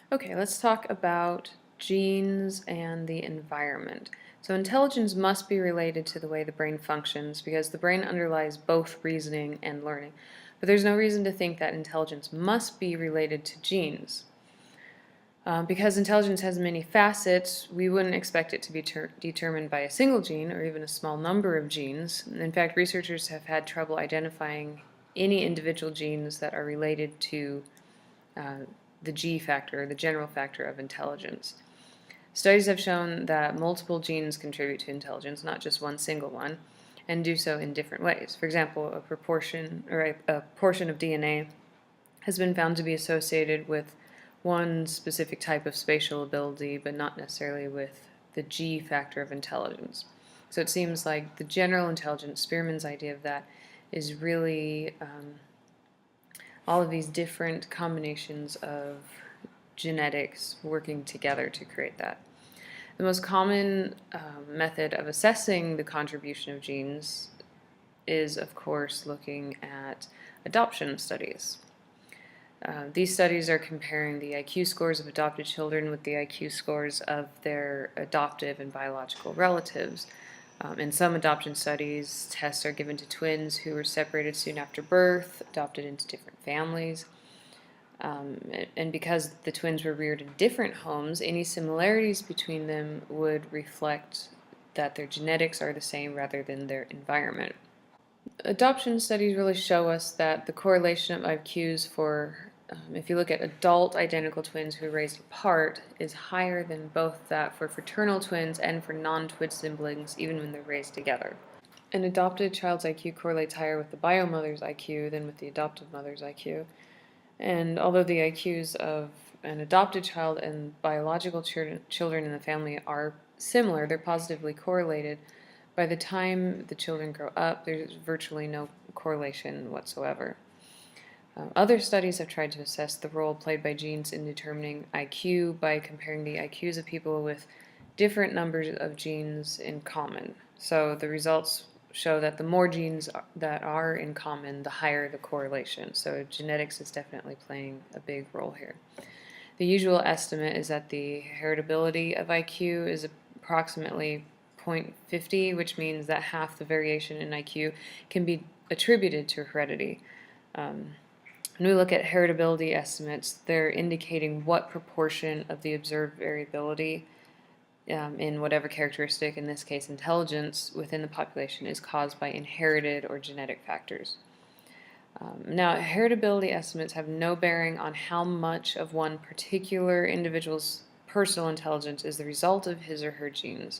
Okay, let's talk about genes and the environment. So intelligence must be related to the way the brain functions because the brain underlies both reasoning and learning. But there's no reason to think that intelligence must be related to genes. Because intelligence has many facets, we wouldn't expect it to be determined by a single gene or even a small number of genes. In fact, researchers have had trouble identifying any individual genes that are related to uh, the G factor, the general factor of intelligence. Studies have shown that multiple genes contribute to intelligence, not just one single one, and do so in different ways. For example, a proportion or a portion of DNA has been found to be associated with one specific type of spatial ability, but not necessarily with the G factor of intelligence. So it seems like the general intelligence, Spearman's idea of that, is really all of these different combinations of genetics working together to create that. The most common method of assessing the contribution of genes is, of course, looking at adoption studies. These studies are comparing the IQ scores of adopted children with the IQ scores of their adoptive and biological relatives. In some adoption studies, tests are given to twins who were separated soon after birth, adopted into different families. And because the twins were reared in different homes, any similarities between them would reflect that their genetics are the same rather than their environment. Adoption studies really show us that the correlation of IQs for, if you look at adult identical twins who are raised apart, is higher than both that for fraternal twins and for non-twin siblings, even when they're raised together. An adopted child's IQ correlates higher with the bio mother's IQ than with the adoptive mother's IQ. And although the IQs of an adopted child and biological children in the family are similar, they're positively correlated. By the time the children grow up, there's virtually no correlation whatsoever. Other studies have tried to assess the role played by genes in determining IQ by comparing the IQs of people with different numbers of genes in common. So the results show that the more genes that are in common, the higher the correlation. So genetics is definitely playing a big role here. The usual estimate is that the heritability of IQ is approximately 0.50, which means that half the variation in IQ can be attributed to heredity. When we look at heritability estimates, they're indicating what proportion of the observed variability in whatever characteristic, in this case intelligence, within the population is caused by inherited or genetic factors. Now, heritability estimates have no bearing on how much of one particular individual's personal intelligence is the result of his or her genes.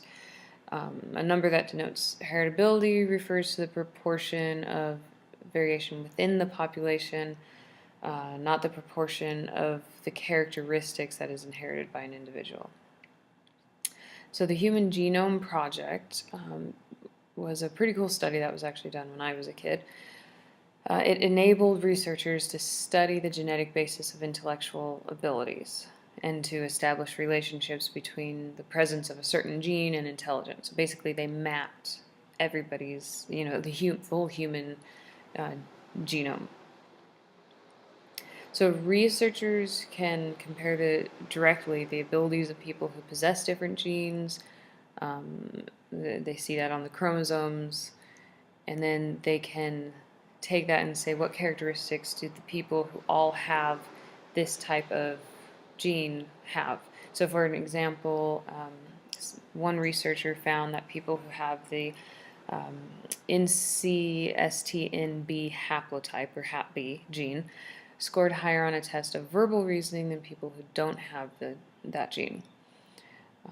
A number that denotes heritability refers to the proportion of variation within the population, not the proportion of the characteristics that is inherited by an individual. So the Human Genome Project was a pretty cool study that was actually done when I was a kid. It enabled researchers to study the genetic basis of intellectual abilities and to establish relationships between the presence of a certain gene and intelligence. So basically, they mapped everybody's, the full human genome. So researchers can compare directly the abilities of people who possess different genes. They see that on the chromosomes, and then they can take that and say what characteristics do the people who all have this type of gene have. So for an example, one researcher found that people who have the NCSTNB haplotype, or HapB gene, scored higher on a test of verbal reasoning than people who don't have that gene.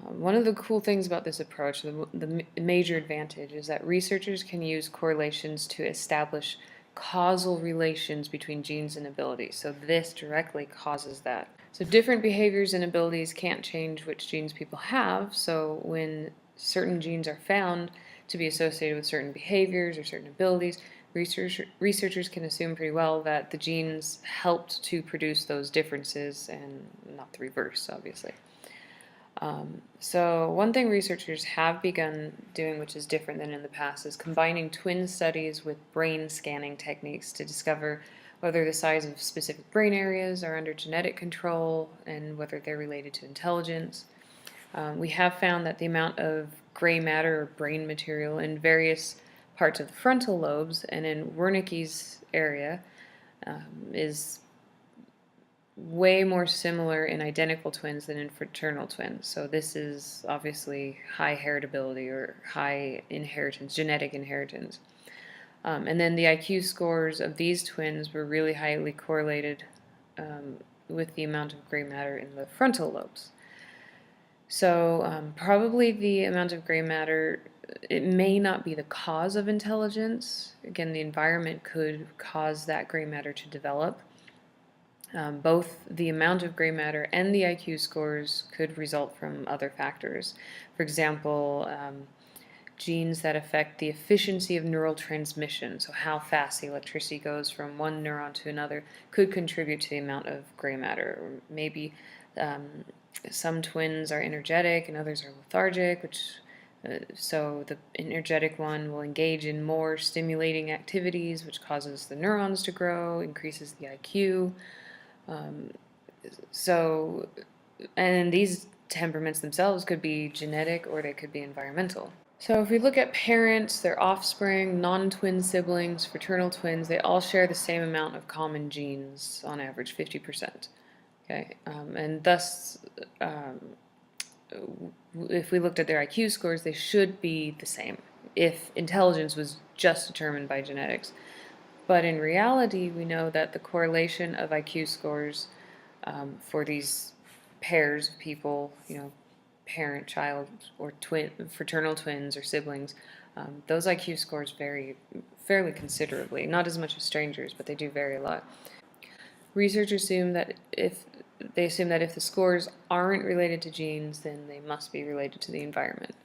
One of the cool things about this approach, the major advantage, is that researchers can use correlations to establish causal relations between genes and abilities. So this directly causes that. So different behaviors and abilities can't change which genes people have. So when certain genes are found to be associated with certain behaviors or certain abilities, researchers can assume pretty well that the genes helped to produce those differences and not the reverse, obviously. So one thing researchers have begun doing, which is different than in the past, is combining twin studies with brain scanning techniques to discover whether the size of specific brain areas are under genetic control, and whether they're related to intelligence. We have found that the amount of gray matter or brain material in various parts of the frontal lobes and in Wernicke's area is way more similar in identical twins than in fraternal twins. So this is obviously high heritability or high inheritance, genetic inheritance. And then the IQ scores of these twins were really highly correlated with the amount of gray matter in the frontal lobes. So probably the amount of gray matter, it may not be the cause of intelligence. Again, the environment could cause that gray matter to develop. Both the amount of gray matter and the IQ scores could result from other factors. For example, genes that affect the efficiency of neural transmission, so how fast the electricity goes from one neuron to another, could contribute to the amount of gray matter. Or maybe some twins are energetic and others are lethargic, so the energetic one will engage in more stimulating activities, which causes the neurons to grow, increases the IQ. And these temperaments themselves could be genetic or they could be environmental. So if we look at parents, their offspring, non-twin siblings, fraternal twins, they all share the same amount of common genes, on average 50%. Okay, and thus, if we looked at their IQ scores, they should be the same if intelligence was just determined by genetics. But in reality, we know that the correlation of IQ scores for these pairs of people, parent, child, or fraternal twins or siblings, those IQ scores vary fairly considerably. Not as much as strangers, but they do vary a lot. Research assume that if the scores aren't related to genes, then they must be related to the environment.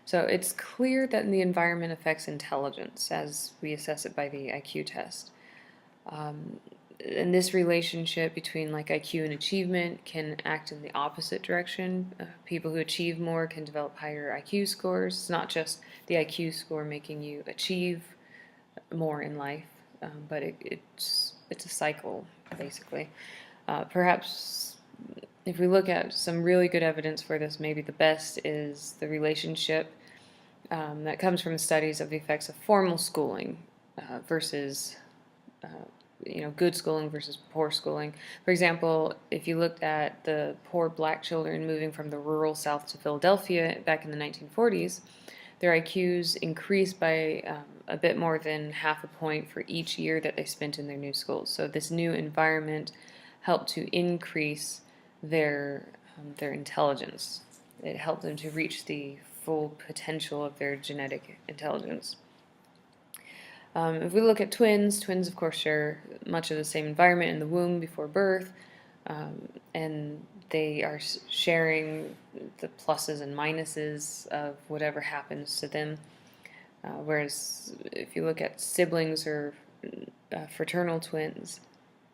So it's clear that the environment affects intelligence as we assess it by the IQ test. And this relationship between IQ and achievement can act in the opposite direction. People who achieve more can develop higher IQ scores. It's not just the IQ score making you achieve more in life, but it's a cycle, basically. Perhaps if we look at some really good evidence for this, maybe the best is the relationship that comes from studies of the effects of formal schooling versus good schooling versus poor schooling. For example, if you looked at the poor black children moving from the rural South to Philadelphia back in the 1940s, their IQs increased by a bit more than half a point for each year that they spent in their new schools. So this new environment helped to increase their intelligence. It helped them to reach the full potential of their genetic intelligence. If we look at twins of course share much of the same environment in the womb before birth, and they are sharing the pluses and minuses of whatever happens to them. Whereas if you look at siblings or fraternal twins,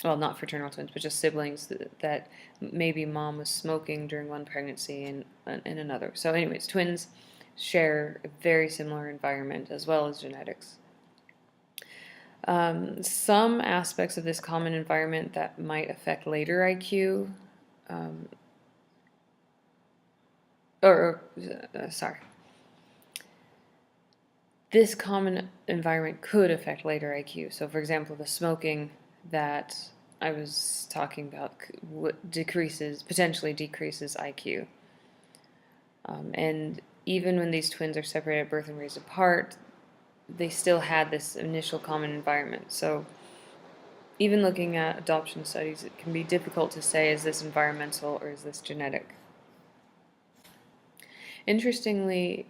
well, not fraternal twins, but just siblings that maybe mom was smoking during one pregnancy and in another. So anyways, twins share a very similar environment as well as genetics. Some aspects of this common environment that might affect later IQ, this common environment could affect later IQ. So for example, the smoking that I was talking about potentially decreases IQ. And even when these twins are separated at birth and raised apart, they still had this initial common environment. So even looking at adoption studies, it can be difficult to say, is this environmental or is this genetic? Interestingly,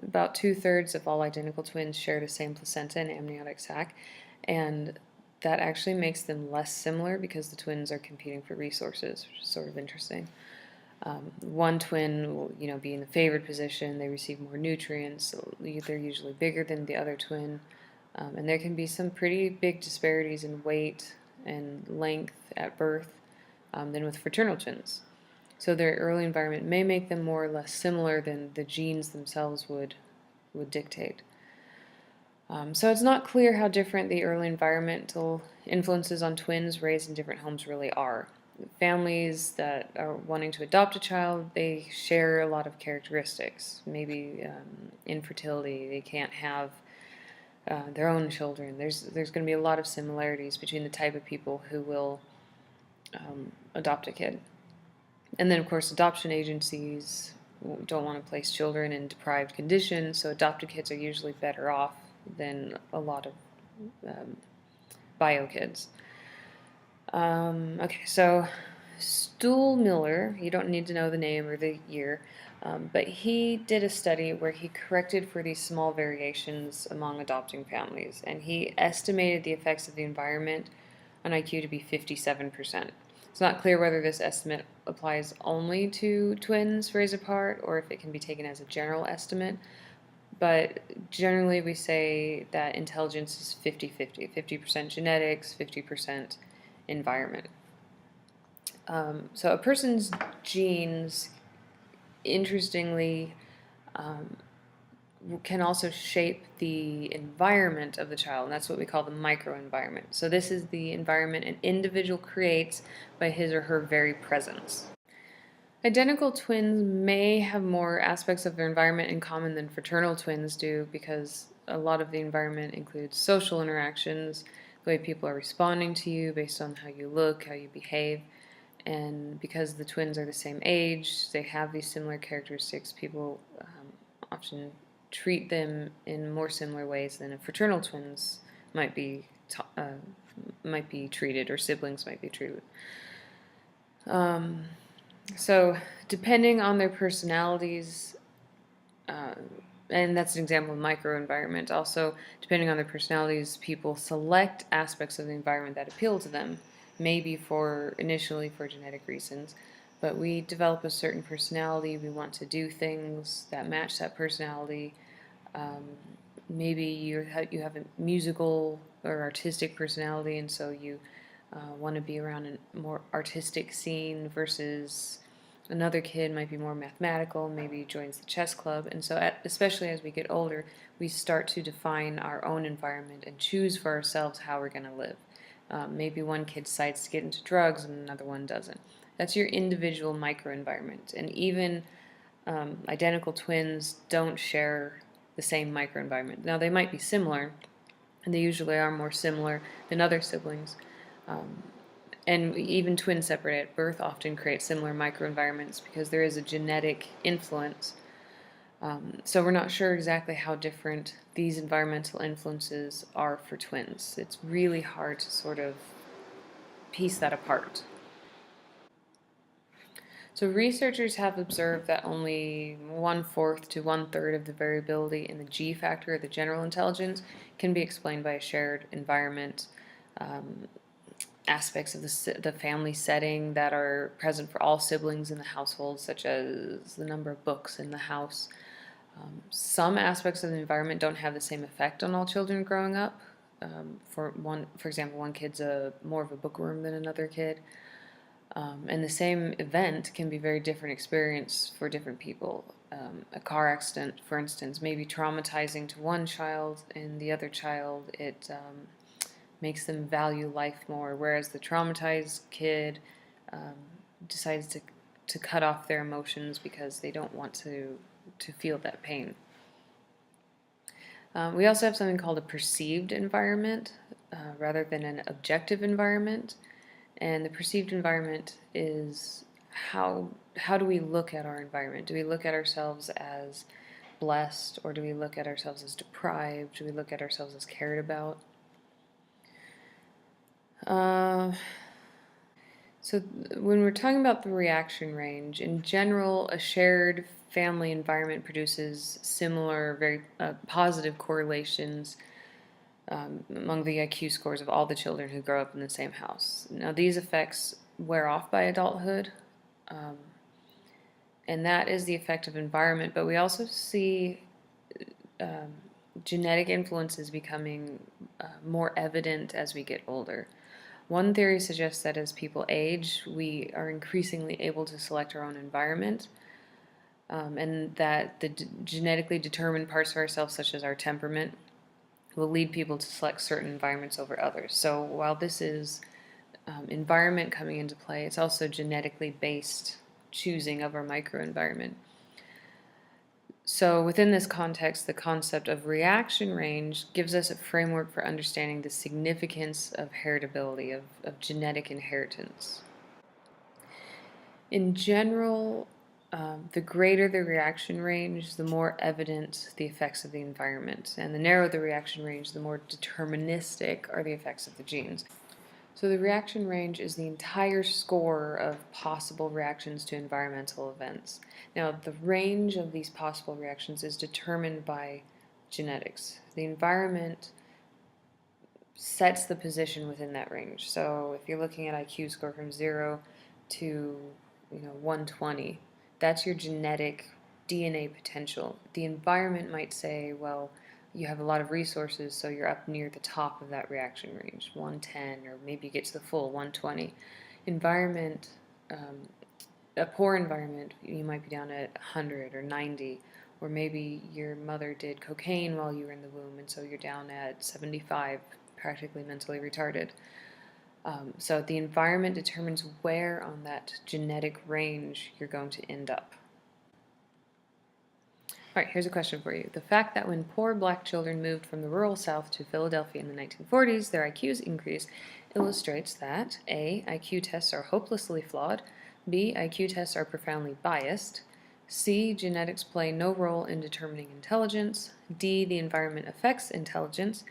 about 2/3 of all identical twins share the same placenta and amniotic sac, and that actually makes them less similar because the twins are competing for resources, which is sort of interesting. One twin will, be in the favored position. They receive more nutrients. So they're usually bigger than the other twin, and there can be some pretty big disparities in weight and length at birth than with fraternal twins. So their early environment may make them more or less similar than the genes themselves would dictate. So it's not clear how different the early environmental influences on twins raised in different homes really are. Families that are wanting to adopt a child, they share a lot of characteristics. Maybe infertility, they can't have their own children. There's going to be a lot of similarities between the type of people who will adopt a kid. And then, of course, adoption agencies don't want to place children in deprived conditions, so adopted kids are usually better off than a lot of bio kids. Okay, so Stuhlmiller, you don't need to know the name or the year, but he did a study where he corrected for these small variations among adopting families, and he estimated the effects of the environment on IQ to be 57%. It's not clear whether this estimate applies only to twins raised apart or if it can be taken as a general estimate, but generally we say that intelligence is 50-50, 50% genetics, 50% environment. So a person's genes, interestingly, can also shape the environment of the child, and that's what we call the microenvironment. So this is the environment an individual creates by his or her very presence. Identical twins may have more aspects of their environment in common than fraternal twins do because a lot of the environment includes social interactions, the way people are responding to you based on how you look, how you behave, and because the twins are the same age, they have these similar characteristics. People often treat them in more similar ways than a fraternal twins might be treated, or siblings might be treated. So depending on their personalities, and that's an example of microenvironment. Also, depending on their personalities, people select aspects of the environment that appeal to them, maybe initially for genetic reasons, but we develop a certain personality. We want to do things that match that personality. Maybe you have a musical or artistic personality, and so you want to be around a more artistic scene versus another kid might be more mathematical, maybe joins the chess club. And so especially as we get older, we start to define our own environment and choose for ourselves how we're going to live. Maybe one kid decides to get into drugs and another one doesn't. That's your individual microenvironment. And even identical twins don't share the same microenvironment. Now, they might be similar, and they usually are more similar than other siblings. And even twins separated at birth often create similar microenvironments because there is a genetic influence. So we're not sure exactly how different these environmental influences are for twins. It's really hard to sort of piece that apart. So researchers have observed that only 1/4 to 1/3 of the variability in the G factor, the general intelligence, can be explained by a shared environment. Aspects of the family setting that are present for all siblings in the household, such as the number of books in the house. Some aspects of the environment don't have the same effect on all children growing up. For example, one kid's more of a bookworm than another kid. And the same event can be a very different experience for different people. A car accident, for instance, may be traumatizing to one child, and the other child, it makes them value life more, whereas the traumatized kid decides to cut off their emotions because they don't want to feel that pain. We also have something called a perceived environment rather than an objective environment. And the perceived environment is how do we look at our environment? Do we look at ourselves as blessed, or do we look at ourselves as deprived? Do we look at ourselves as cared about? So when we're talking about the reaction range, in general, a shared family environment produces similar, very positive correlations among the IQ scores of all the children who grow up in the same house. Now, these effects wear off by adulthood, and that is the effect of environment, but we also see genetic influences becoming more evident as we get older. One theory suggests that as people age, we are increasingly able to select our own environment, and that the genetically determined parts of ourselves, such as our temperament, will lead people to select certain environments over others. So while this is environment coming into play, it's also genetically based choosing of our microenvironment. So within this context, the concept of reaction range gives us a framework for understanding the significance of heritability, of genetic inheritance. In general, the greater the reaction range, the more evident the effects of the environment. And the narrower the reaction range, the more deterministic are the effects of the genes. So the reaction range is the entire score of possible reactions to environmental events. Now, the range of these possible reactions is determined by genetics. The environment sets the position within that range. So if you're looking at IQ score from 0 to 120, that's your genetic DNA potential. The environment might say, well, you have a lot of resources, so you're up near the top of that reaction range, 110, or maybe you get to the full 120. Environment, a poor environment, you might be down at 100 or 90, or maybe your mother did cocaine while you were in the womb, and so you're down at 75, practically mentally retarded. So the environment determines where on that genetic range you're going to end up. All right, here's a question for you. The fact that when poor black children moved from the rural South to Philadelphia in the 1940s, their IQs increased, illustrates that A, IQ tests are hopelessly flawed, B, IQ tests are profoundly biased, C, genetics play no role in determining intelligence, D, the environment affects intelligence,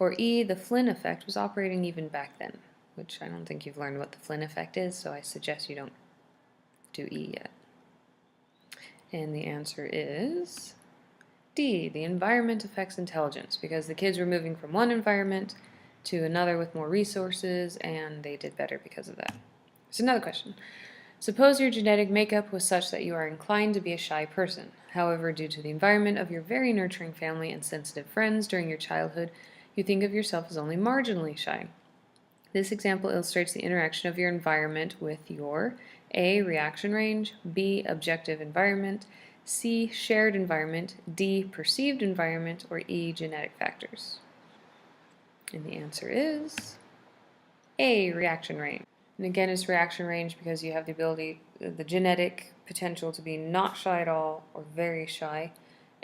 or E, the Flynn effect was operating even back then, which I don't think you've learned what the Flynn effect is, so I suggest you don't do E yet. And the answer is D, the environment affects intelligence, because the kids were moving from one environment to another with more resources, and they did better because of that. Here's another question. Suppose your genetic makeup was such that you are inclined to be a shy person. However, due to the environment of your very nurturing family and sensitive friends during your childhood, you think of yourself as only marginally shy. This example illustrates the interaction of your environment with your A, reaction range, B, objective environment, C, shared environment, D, perceived environment, or E, genetic factors. And the answer is A, reaction range. And again, it's reaction range because you have the ability, the genetic potential to be not shy at all or very shy,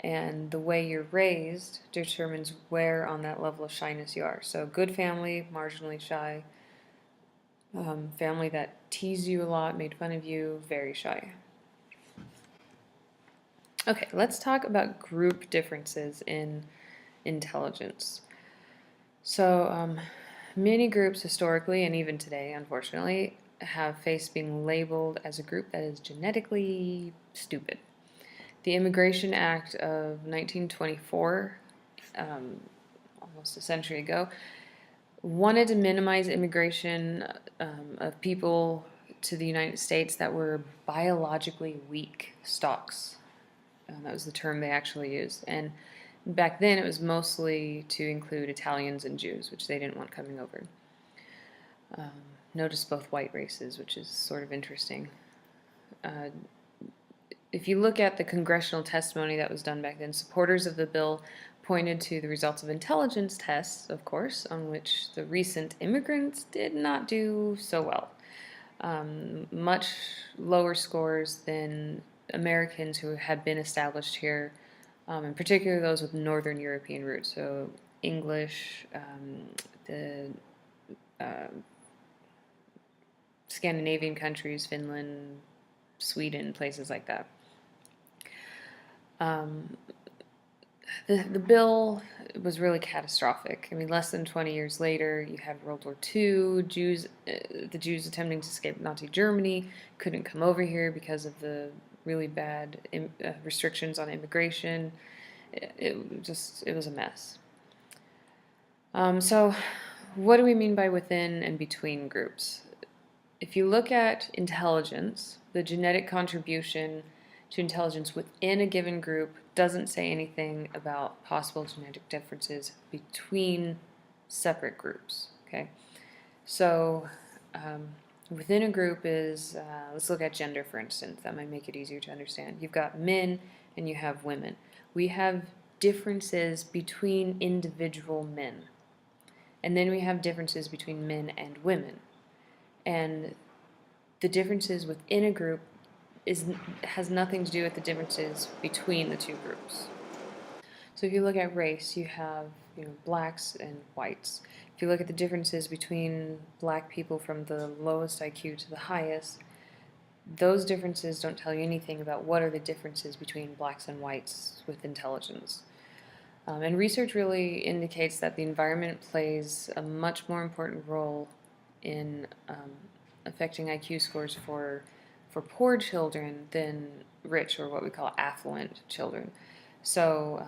and the way you're raised determines where on that level of shyness you are. So good family, marginally shy. Family that teased you a lot, made fun of you, very shy. Okay, let's talk about group differences in intelligence. So many groups historically, and even today, unfortunately, have faced being labeled as a group that is genetically stupid. The Immigration Act of 1924, almost a century ago, wanted to minimize immigration of people to the United States that were biologically weak stocks. That was the term they actually used. And back then it was mostly to include Italians and Jews, which they didn't want coming over. Notice both white races, which is sort of interesting. If you look at the congressional testimony that was done back then, supporters of the bill pointed to the results of intelligence tests, of course, on which the recent immigrants did not do so well. Much lower scores than Americans who had been established here, in particular those with Northern European roots, so English, the Scandinavian countries, Finland, Sweden, places like that. The bill was really catastrophic. I mean, less than 20 years later, you had World War II, the Jews attempting to escape Nazi Germany couldn't come over here because of the really bad restrictions on immigration. It was a mess. So what do we mean by within and between groups? If you look at intelligence, the genetic contribution to intelligence within a given group doesn't say anything about possible genetic differences between separate groups, okay? So within a group is, let's look at gender, for instance. That might make it easier to understand. You've got men and you have women. We have differences between individual men. And then we have differences between men and women. And the differences within a group has nothing to do with the differences between the two groups. So if you look at race, you have blacks and whites. If you look at the differences between black people from the lowest IQ to the highest, those differences don't tell you anything about what are the differences between blacks and whites with intelligence. And research really indicates that the environment plays a much more important role in affecting IQ scores for poor children than rich, or what we call affluent children. So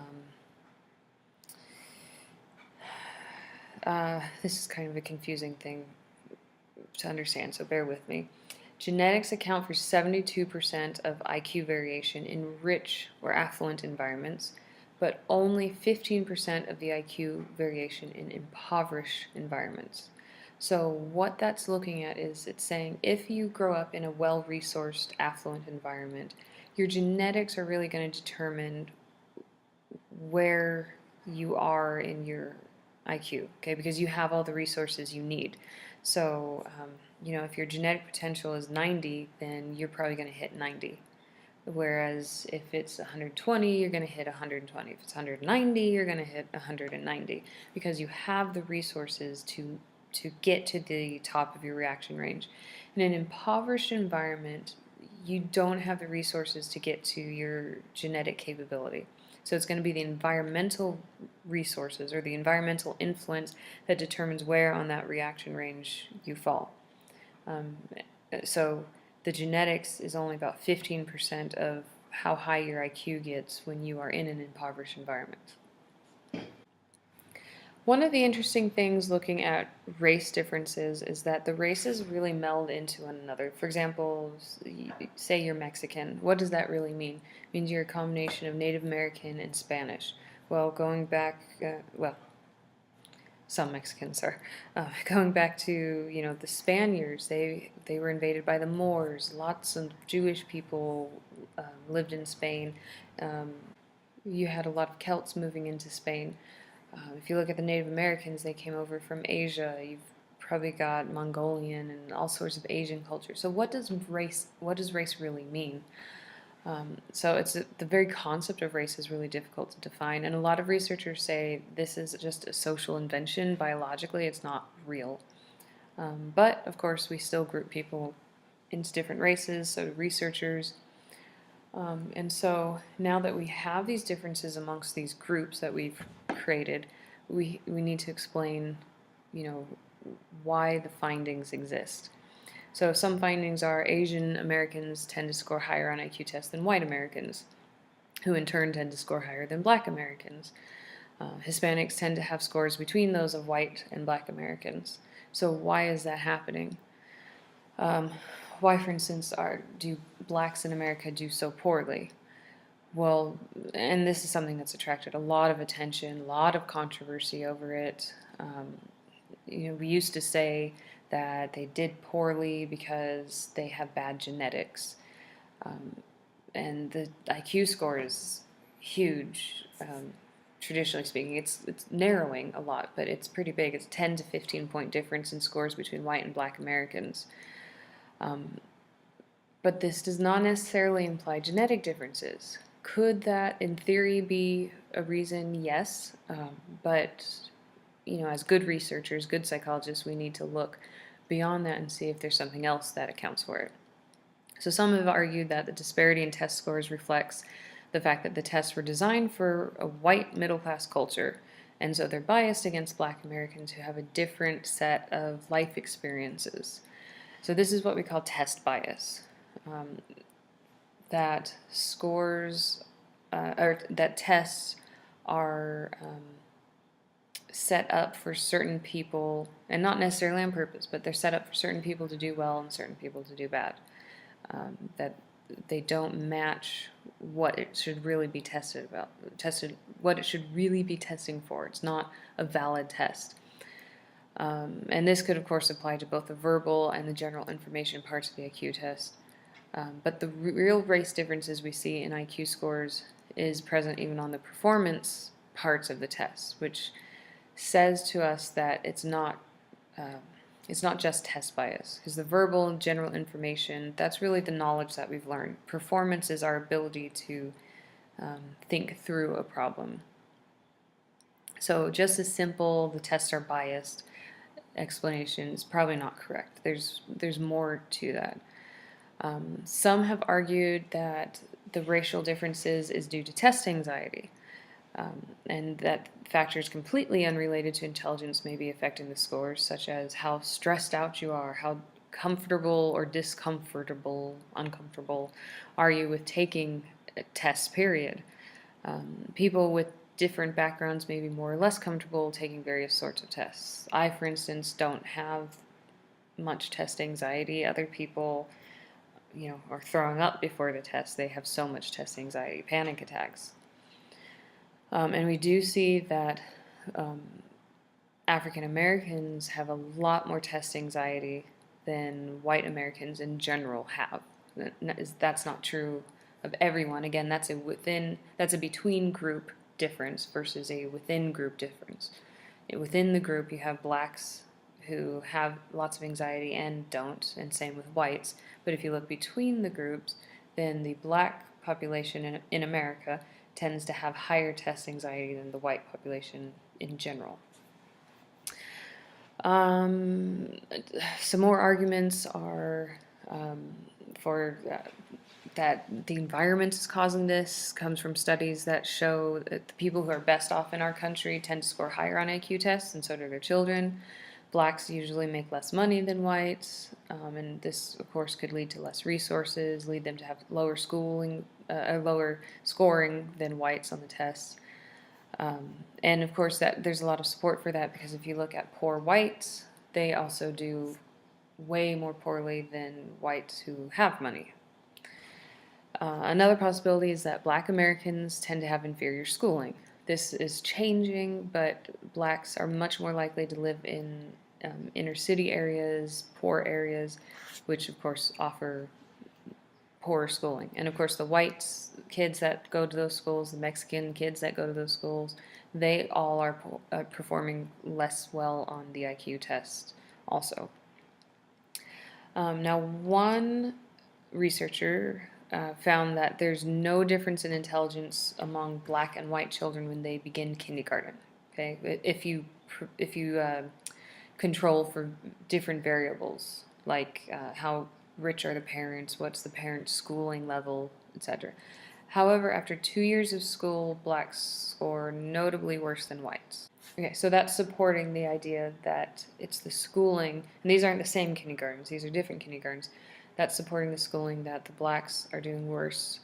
this is kind of a confusing thing to understand, so bear with me. Genetics account for 72% of IQ variation in rich or affluent environments, but only 15% of the IQ variation in impoverished environments. So what that's looking at is it's saying if you grow up in a well-resourced, affluent environment, your genetics are really going to determine where you are in your IQ, okay, because you have all the resources you need. So, if your genetic potential is 90, then you're probably going to hit 90. Whereas if it's 120, you're going to hit 120. If it's 190, you're going to hit 190 because you have the resources to get to the top of your reaction range. In an impoverished environment, you don't have the resources to get to your genetic capability. So it's going to be the environmental resources or the environmental influence that determines where on that reaction range you fall. So the genetics is only about 15% of how high your IQ gets when you are in an impoverished environment. One of the interesting things looking at race differences is that the races really meld into one another. For example, say you're Mexican. What does that really mean? It means you're a combination of Native American and Spanish. Well, going back, some Mexicans are going back to the Spaniards. They were invaded by the Moors. Lots of Jewish people lived in Spain. You had a lot of Celts moving into Spain. If you look at the Native Americans, they came over from Asia. You've probably got Mongolian and all sorts of Asian culture. So what does race really mean? So the very concept of race is really difficult to define, and a lot of researchers say this is just a social invention. Biologically, it's not real. But of course, we still group people into different races. So researchers. And so now that we have these differences amongst these groups that we've created, we need to explain, why the findings exist. So some findings are Asian Americans tend to score higher on IQ tests than white Americans, who in turn tend to score higher than black Americans. Hispanics tend to have scores between those of white and black Americans. So why is that happening? Why, for instance, do blacks in America do so poorly? Well, and this is something that's attracted a lot of attention, a lot of controversy over it. We used to say that they did poorly because they have bad genetics. And the IQ score is huge, traditionally speaking. It's narrowing a lot, but it's pretty big. It's a 10 to 15 point difference in scores between white and black Americans. But this does not necessarily imply genetic differences. Could that, in theory, be a reason? Yes. But, as good researchers, good psychologists, we need to look beyond that and see if there's something else that accounts for it. So some have argued that the disparity in test scores reflects the fact that the tests were designed for a white middle-class culture, and so they're biased against black Americans who have a different set of life experiences. So this is what we call test bias. That scores or that tests are set up for certain people, and not necessarily on purpose, but they're set up for certain people to do well and certain people to do bad. That they don't match what it should really be what it should really be testing for. It's not a valid test. And this could, of course, apply to both the verbal and the general information parts of the IQ test. But the real race differences we see in IQ scores is present even on the performance parts of the test, which says to us that it's not just test bias, because the verbal and general information, that's really the knowledge that we've learned. Performance is our ability to think through a problem. So just as simple, the tests are biased, explanation is probably not correct. There's more to that. Some have argued that the racial differences is due to test anxiety, and that factors completely unrelated to intelligence may be affecting the scores, such as how stressed out you are, how comfortable or uncomfortable are you with taking tests, period. People with different backgrounds may be more or less comfortable taking various sorts of tests. I, for instance, don't have much test anxiety. Other people, are throwing up before the test. They have so much test anxiety, panic attacks. And we do see that African Americans have a lot more test anxiety than white Americans in general have. That's not true of everyone. Again, that's a between group difference versus a within group difference. Within the group, you have blacks who have lots of anxiety and don't, and same with whites. But if you look between the groups, then the black population in America tends to have higher test anxiety than the white population in general. Some more arguments are for that the environment is causing this. Comes from studies that show that the people who are best off in our country tend to score higher on IQ tests, and so do their children. Blacks usually make less money than whites, and this, of course, could lead to less resources, lead them to have lower scoring than whites on the tests. And of course, there's a lot of support for that, because if you look at poor whites, they also do way more poorly than whites who have money. Another possibility is that black Americans tend to have inferior schooling. This is changing, but blacks are much more likely to live in inner city areas, poor areas, which of course offer poor schooling. And of course the whites kids that go to those schools, the Mexican kids that go to those schools, they all are performing less well on the IQ test also. Now, one researcher found that there's no difference in intelligence among black and white children when they begin kindergarten. Okay, if you control for different variables, like how rich are the parents, what's the parents' schooling level, etc. However, after 2 years of school, blacks score notably worse than whites. Okay, so that's supporting the idea that it's the schooling, and these aren't the same kindergartens, these are different kindergartens. That's supporting the schooling that the blacks are doing worse,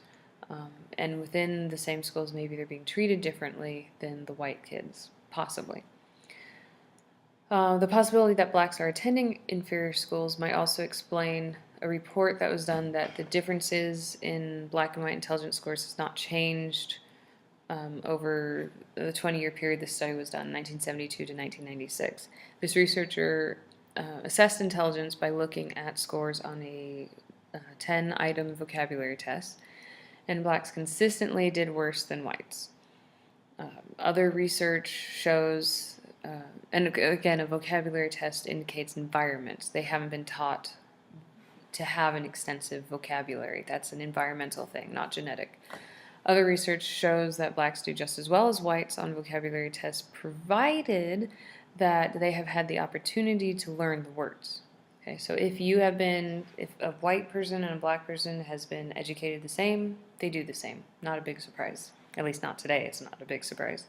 and within the same schools, maybe they're being treated differently than the white kids, possibly. The possibility that blacks are attending inferior schools might also explain a report that was done that the differences in black and white intelligence scores has not changed over the 20-year period this study was done, 1972 to 1996. This researcher assessed intelligence by looking at scores on a 10-item vocabulary test, and blacks consistently did worse than whites. Other research shows, and again, a vocabulary test indicates environments. They haven't been taught to have an extensive vocabulary. That's an environmental thing, not genetic. Other research shows that blacks do just as well as whites on vocabulary tests, provided that they have had the opportunity to learn the words. Okay, so if a white person and a black person has been educated the same, they do the same. Not a big surprise. At least not today, it's not a big surprise.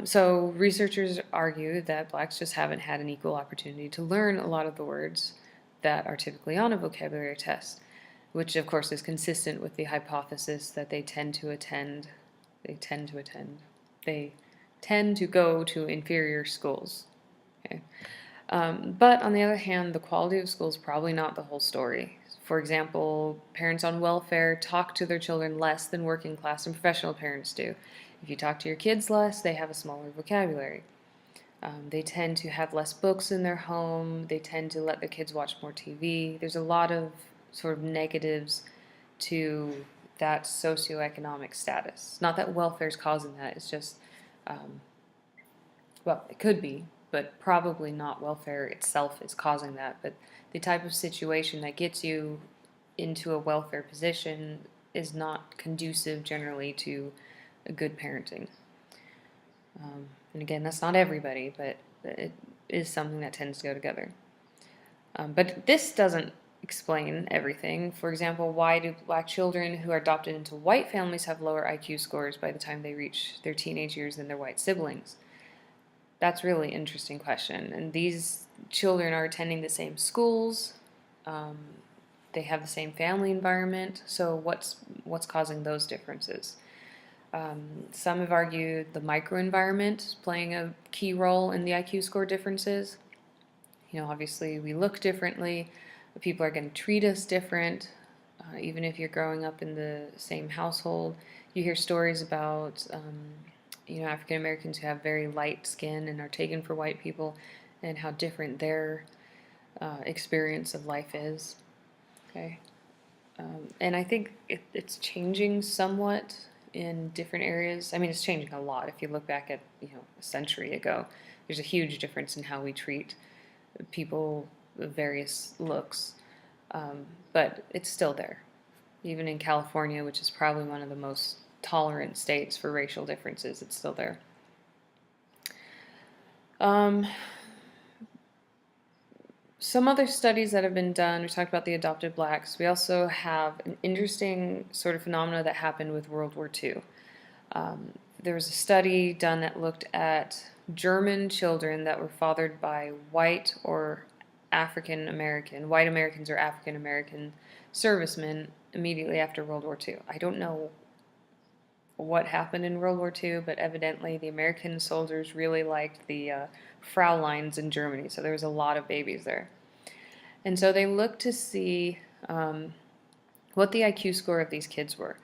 So researchers argue that blacks just haven't had an equal opportunity to learn a lot of the words that are typically on a vocabulary test, which of course is consistent with the hypothesis that they tend to go to inferior schools. Okay. But on the other hand, the quality of school is probably not the whole story. For example, parents on welfare talk to their children less than working class and professional parents do. If you talk to your kids less, they have a smaller vocabulary. They tend to have less books in their home. They tend to let their kids watch more TV. There's a lot of sort of negatives to that socioeconomic status. Not that welfare is causing that, it's just, well, it could be, but probably not welfare itself is causing that. But the type of situation that gets you into a welfare position is not conducive generally to a good parenting. And again, that's not everybody, but it is something that tends to go together. But this doesn't explain everything. For example, why do black children who are adopted into white families have lower IQ scores by the time they reach their teenage years than their white siblings? That's really an interesting question. And these children are attending the same schools. They have the same family environment. So what's causing those differences? Some have argued the microenvironment is playing a key role in the IQ score differences. Obviously we look differently. People are going to treat us different. Even if you're growing up in the same household, you hear stories about African Americans who have very light skin and are taken for white people, and how different their experience of life is. Okay, and I think it's changing somewhat in different areas. I mean, it's changing a lot. If you look back at a century ago, there's a huge difference in how we treat people of various looks, but it's still there. Even in California, which is probably one of the most tolerant states for racial differences, it's still there. Some other studies that have been done, we talked about the adopted blacks. We also have an interesting sort of phenomena that happened with World War II. There was a study done that looked at German children that were fathered by white or African American, white Americans or African American servicemen immediately after World War II. I don't know what happened in World War II, but evidently the American soldiers really liked the Frauleins in Germany, so there was a lot of babies there. And so they looked to see what the IQ score of these kids were.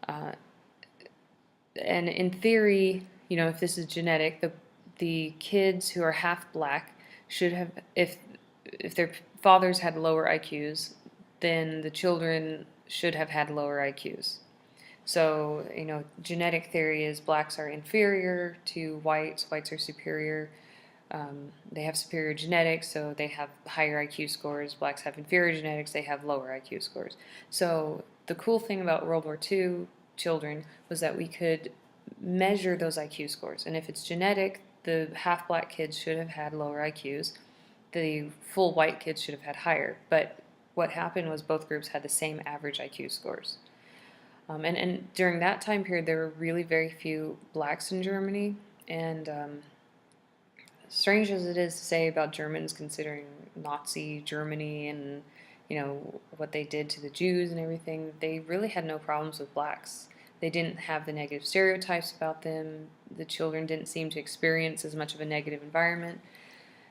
And in theory, if this is genetic, the kids who are half black should have, if their fathers had lower IQs, then the children should have had lower IQs. So, genetic theory is blacks are inferior to whites, whites are superior. They have superior genetics, so they have higher IQ scores. Blacks have inferior genetics, they have lower IQ scores. So the cool thing about World War II children was that we could measure those IQ scores. And if it's genetic, the half-black kids should have had lower IQs. The full white kids should have had higher. But what happened was both groups had the same average IQ scores. And during that time period, there were really very few blacks in Germany. And strange as it is to say about Germans, considering Nazi Germany and what they did to the Jews and everything, they really had no problems with blacks. They didn't have the negative stereotypes about them. The children didn't seem to experience as much of a negative environment.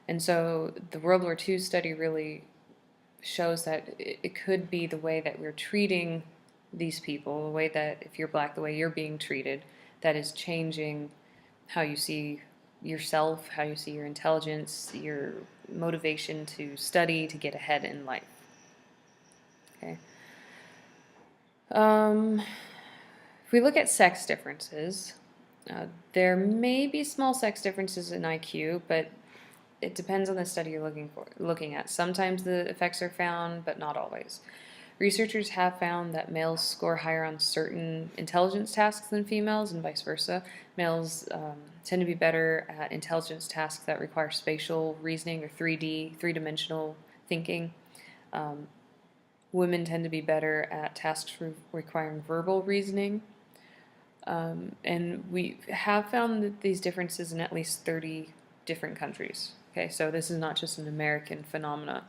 And so the World War II study really shows that it could be the way that we're treating these people, the way that if you're black, the way you're being treated, that is changing how you see yourself, how you see your intelligence, your motivation to study, to get ahead in life. Okay. If we look at sex differences, there may be small sex differences in IQ, but it depends on the study you're looking at. Sometimes the effects are found, but not always. Researchers have found that males score higher on certain intelligence tasks than females, and vice versa. Males tend to be better at intelligence tasks that require spatial reasoning or 3D, three-dimensional thinking. Women tend to be better at tasks requiring verbal reasoning. And we have found that these differences in at least 30 different countries. Okay, so this is not just an American phenomena.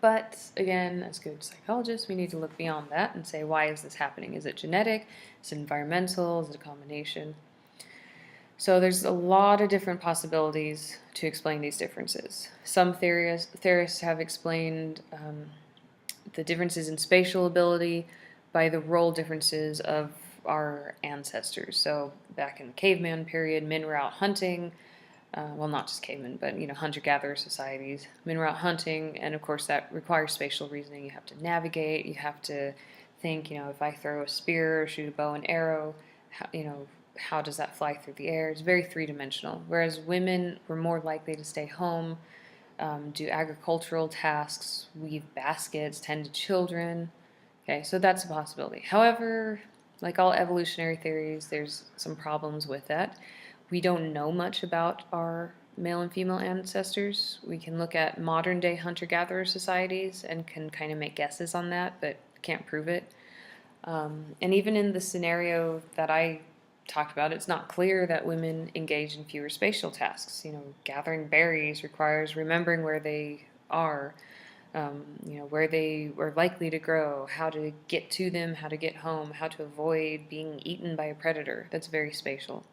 But again, as good psychologists, we need to look beyond that and say, why is this happening? Is it genetic? Is it environmental? Is it a combination? So there's a lot of different possibilities to explain these differences. Some theorists have explained the differences in spatial ability by the role differences of our ancestors. So back in the caveman period, men were out hunting. Well, not just cavemen, but hunter-gatherer societies. Men were out hunting, and of course that requires spatial reasoning. You have to navigate, you have to think, if I throw a spear or shoot a bow and arrow, how does that fly through the air? It's very three-dimensional. Whereas women were more likely to stay home, do agricultural tasks, weave baskets, tend to children. Okay, so that's a possibility. However, like all evolutionary theories, there's some problems with that. We don't know much about our male and female ancestors. We can look at modern day hunter-gatherer societies and can kind of make guesses on that, but can't prove it. And even in the scenario that I talked about, it's not clear that women engage in fewer spatial tasks. Gathering berries requires remembering where they are, where they were likely to grow, how to get to them, how to get home, how to avoid being eaten by a predator. That's very spatial.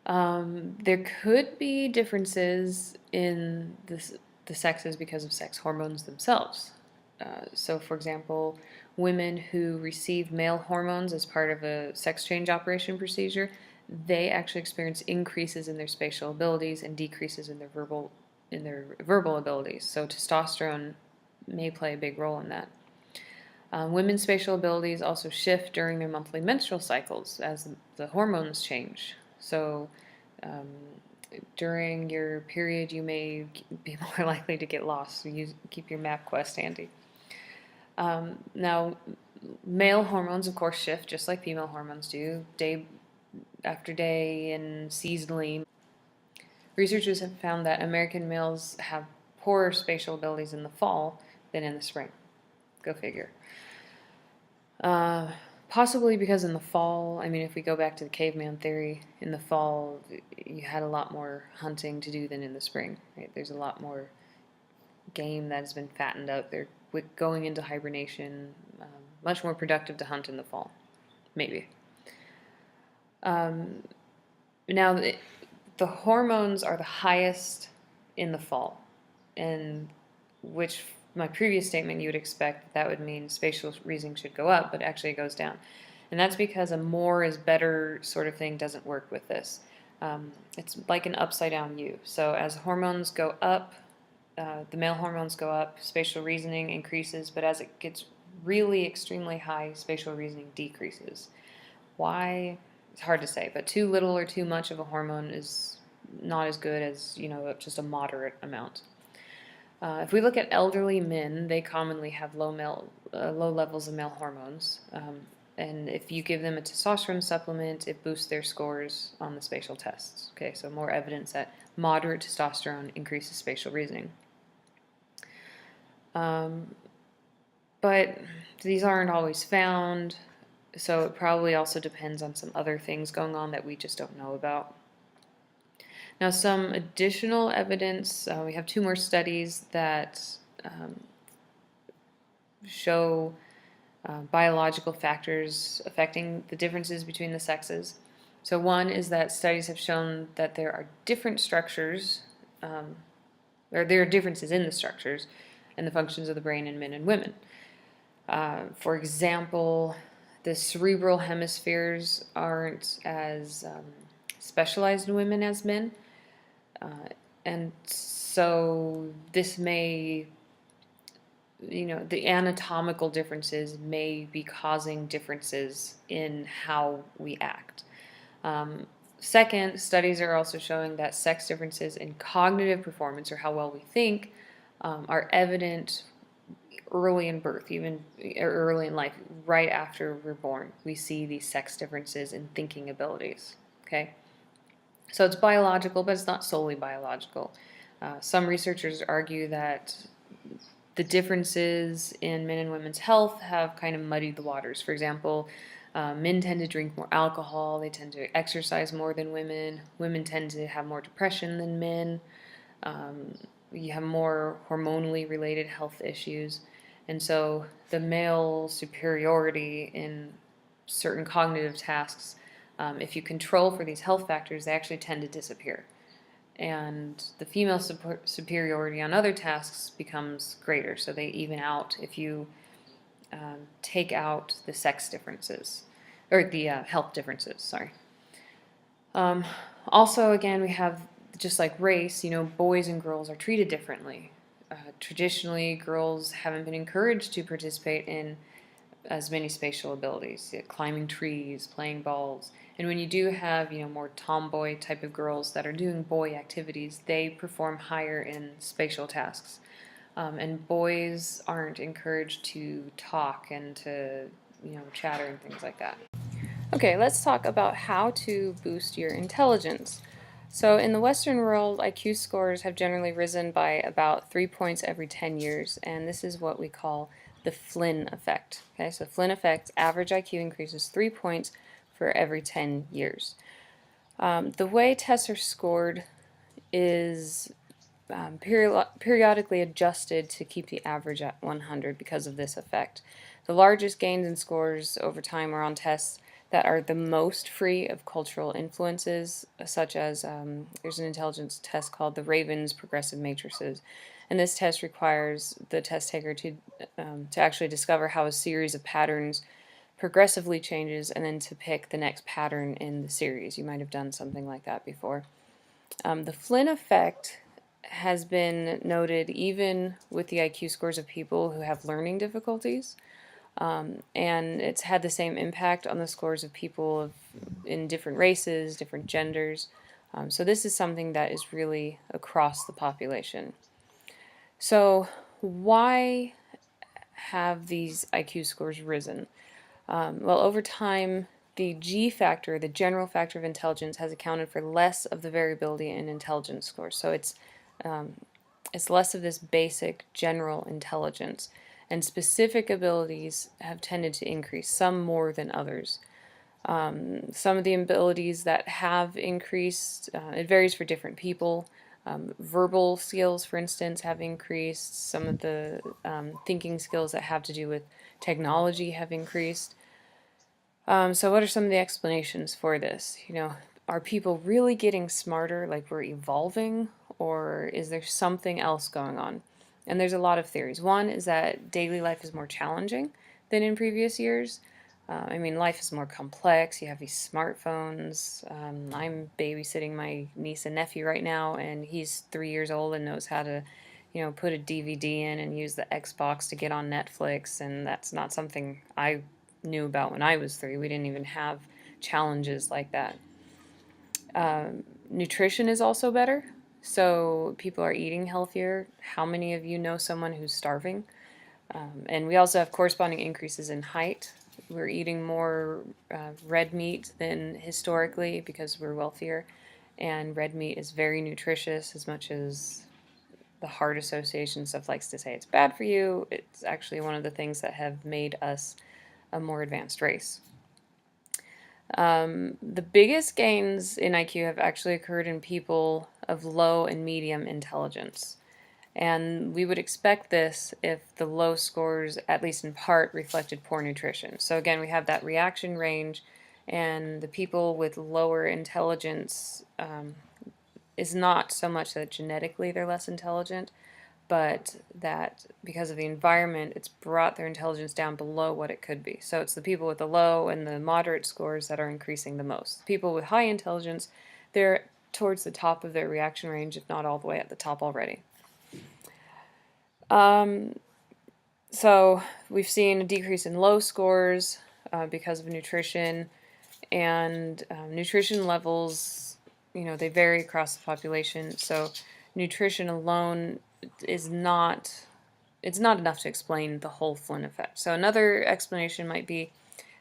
There could be differences in the sexes because of sex hormones themselves. So, for example, women who receive male hormones as part of a sex change operation procedure, they actually experience increases in their spatial abilities and decreases in their verbal abilities. So testosterone may play a big role in that. Women's spatial abilities also shift during their monthly menstrual cycles as the hormones change. So during your period, you may be more likely to get lost, so keep your MapQuest handy. Now, male hormones, of course, shift just like female hormones do, day after day and seasonally. Researchers have found that American males have poorer spatial abilities in the fall than in the spring. Go figure. Possibly because in the fall, if we go back to the caveman theory, in the fall you had a lot more hunting to do than in the spring. Right? There's a lot more game that has been fattened up. They're going into hibernation, much more productive to hunt in the fall, maybe. Now, the hormones are the highest in the fall, and which my previous statement you would expect that would mean spatial reasoning should go up, but actually it goes down. And that's because a more is better sort of thing doesn't work with this. It's like an upside down U. So as hormones go up, the male hormones go up, spatial reasoning increases, but as it gets really extremely high, spatial reasoning decreases. Why? It's hard to say, but too little or too much of a hormone is not as good as, just a moderate amount. If we look at elderly men, they commonly have low levels of male hormones. And if you give them a testosterone supplement, it boosts their scores on the spatial tests. Okay, so more evidence that moderate testosterone increases spatial reasoning. But these aren't always found, so it probably also depends on some other things going on that we just don't know about. Now, some additional evidence, we have 2 more studies that show biological factors affecting the differences between the sexes. So one is that studies have shown that there are different structures, or there are differences in the structures and the functions of the brain in men and women. For example, the cerebral hemispheres aren't as specialized in women as men. And so this may, the anatomical differences may be causing differences in how we act. Second, studies are also showing that sex differences in cognitive performance, or how well we think, are evident early in birth, even early in life, right after we're born. We see these sex differences in thinking abilities. Okay? So it's biological, but it's not solely biological. Some researchers argue that the differences in men and women's health have kind of muddied the waters. For example, men tend to drink more alcohol, they tend to exercise more than women, women tend to have more depression than men, you have more hormonally related health issues, and so the male superiority in certain cognitive tasks, if you control for these health factors, they actually tend to disappear. And the female superiority on other tasks becomes greater, so they even out if you take out the sex differences, or the health differences, sorry. Also, again, we have, just like race, boys and girls are treated differently. Traditionally, girls haven't been encouraged to participate in as many spatial abilities, climbing trees, playing balls. And when you do have, more tomboy type of girls that are doing boy activities, they perform higher in spatial tasks. And boys aren't encouraged to talk and to, chatter and things like that. Okay, let's talk about how to boost your intelligence. So in the Western world, IQ scores have generally risen by about 3 points every 10 years, and this is what we call the Flynn effect. Okay, so Flynn effect, average IQ increases 3 points for every 10 years. The way tests are scored is periodically adjusted to keep the average at 100 because of this effect. The largest gains in scores over time are on tests that are the most free of cultural influences, such as there's an intelligence test called the Raven's Progressive Matrices. And this test requires the test taker to actually discover how a series of patterns progressively changes and then to pick the next pattern in the series. You might have done something like that before. The Flynn effect has been noted even with the IQ scores of people who have learning difficulties. And it's had the same impact on the scores of people in different races, different genders. So this is something that is really across the population. So why have these IQ scores risen? Well, over time, the G factor, the general factor of intelligence, has accounted for less of the variability in intelligence scores. So it's less of this basic general intelligence, and specific abilities have tended to increase, some more than others. Some of the abilities that have increased, it varies for different people. Verbal skills, for instance, have increased. Some of the thinking skills that have to do with technology have increased. So what are some of the explanations for this? Are people really getting smarter, like we're evolving, or is there something else going on? And there's a lot of theories. One is that daily life is more challenging than in previous years. Life is more complex. You have these smartphones. I'm babysitting my niece and nephew right now, and he's 3 years old and knows how to, put a DVD in and use the Xbox to get on Netflix, and that's not something I knew about when I was 3. We didn't even have challenges like that. Nutrition is also better, so people are eating healthier. How many of you know someone who's starving? And we also have corresponding increases in height. We're eating more red meat than historically because we're wealthier, and red meat is very nutritious. As much as the Heart Association stuff likes to say it's bad for you, it's actually one of the things that have made us a more advanced race. The biggest gains in IQ have actually occurred in people of low and medium intelligence. And we would expect this if the low scores, at least in part, reflected poor nutrition. So again, we have that reaction range, and the people with lower intelligence is not so much that genetically they're less intelligent, but that because of the environment, it's brought their intelligence down below what it could be. So it's the people with the low and the moderate scores that are increasing the most. People with high intelligence, they're towards the top of their reaction range, if not all the way at the top already. So we've seen a decrease in low scores because of nutrition, and nutrition levels, they vary across the population. So nutrition alone is not, it's not enough to explain the whole Flynn effect. So another explanation might be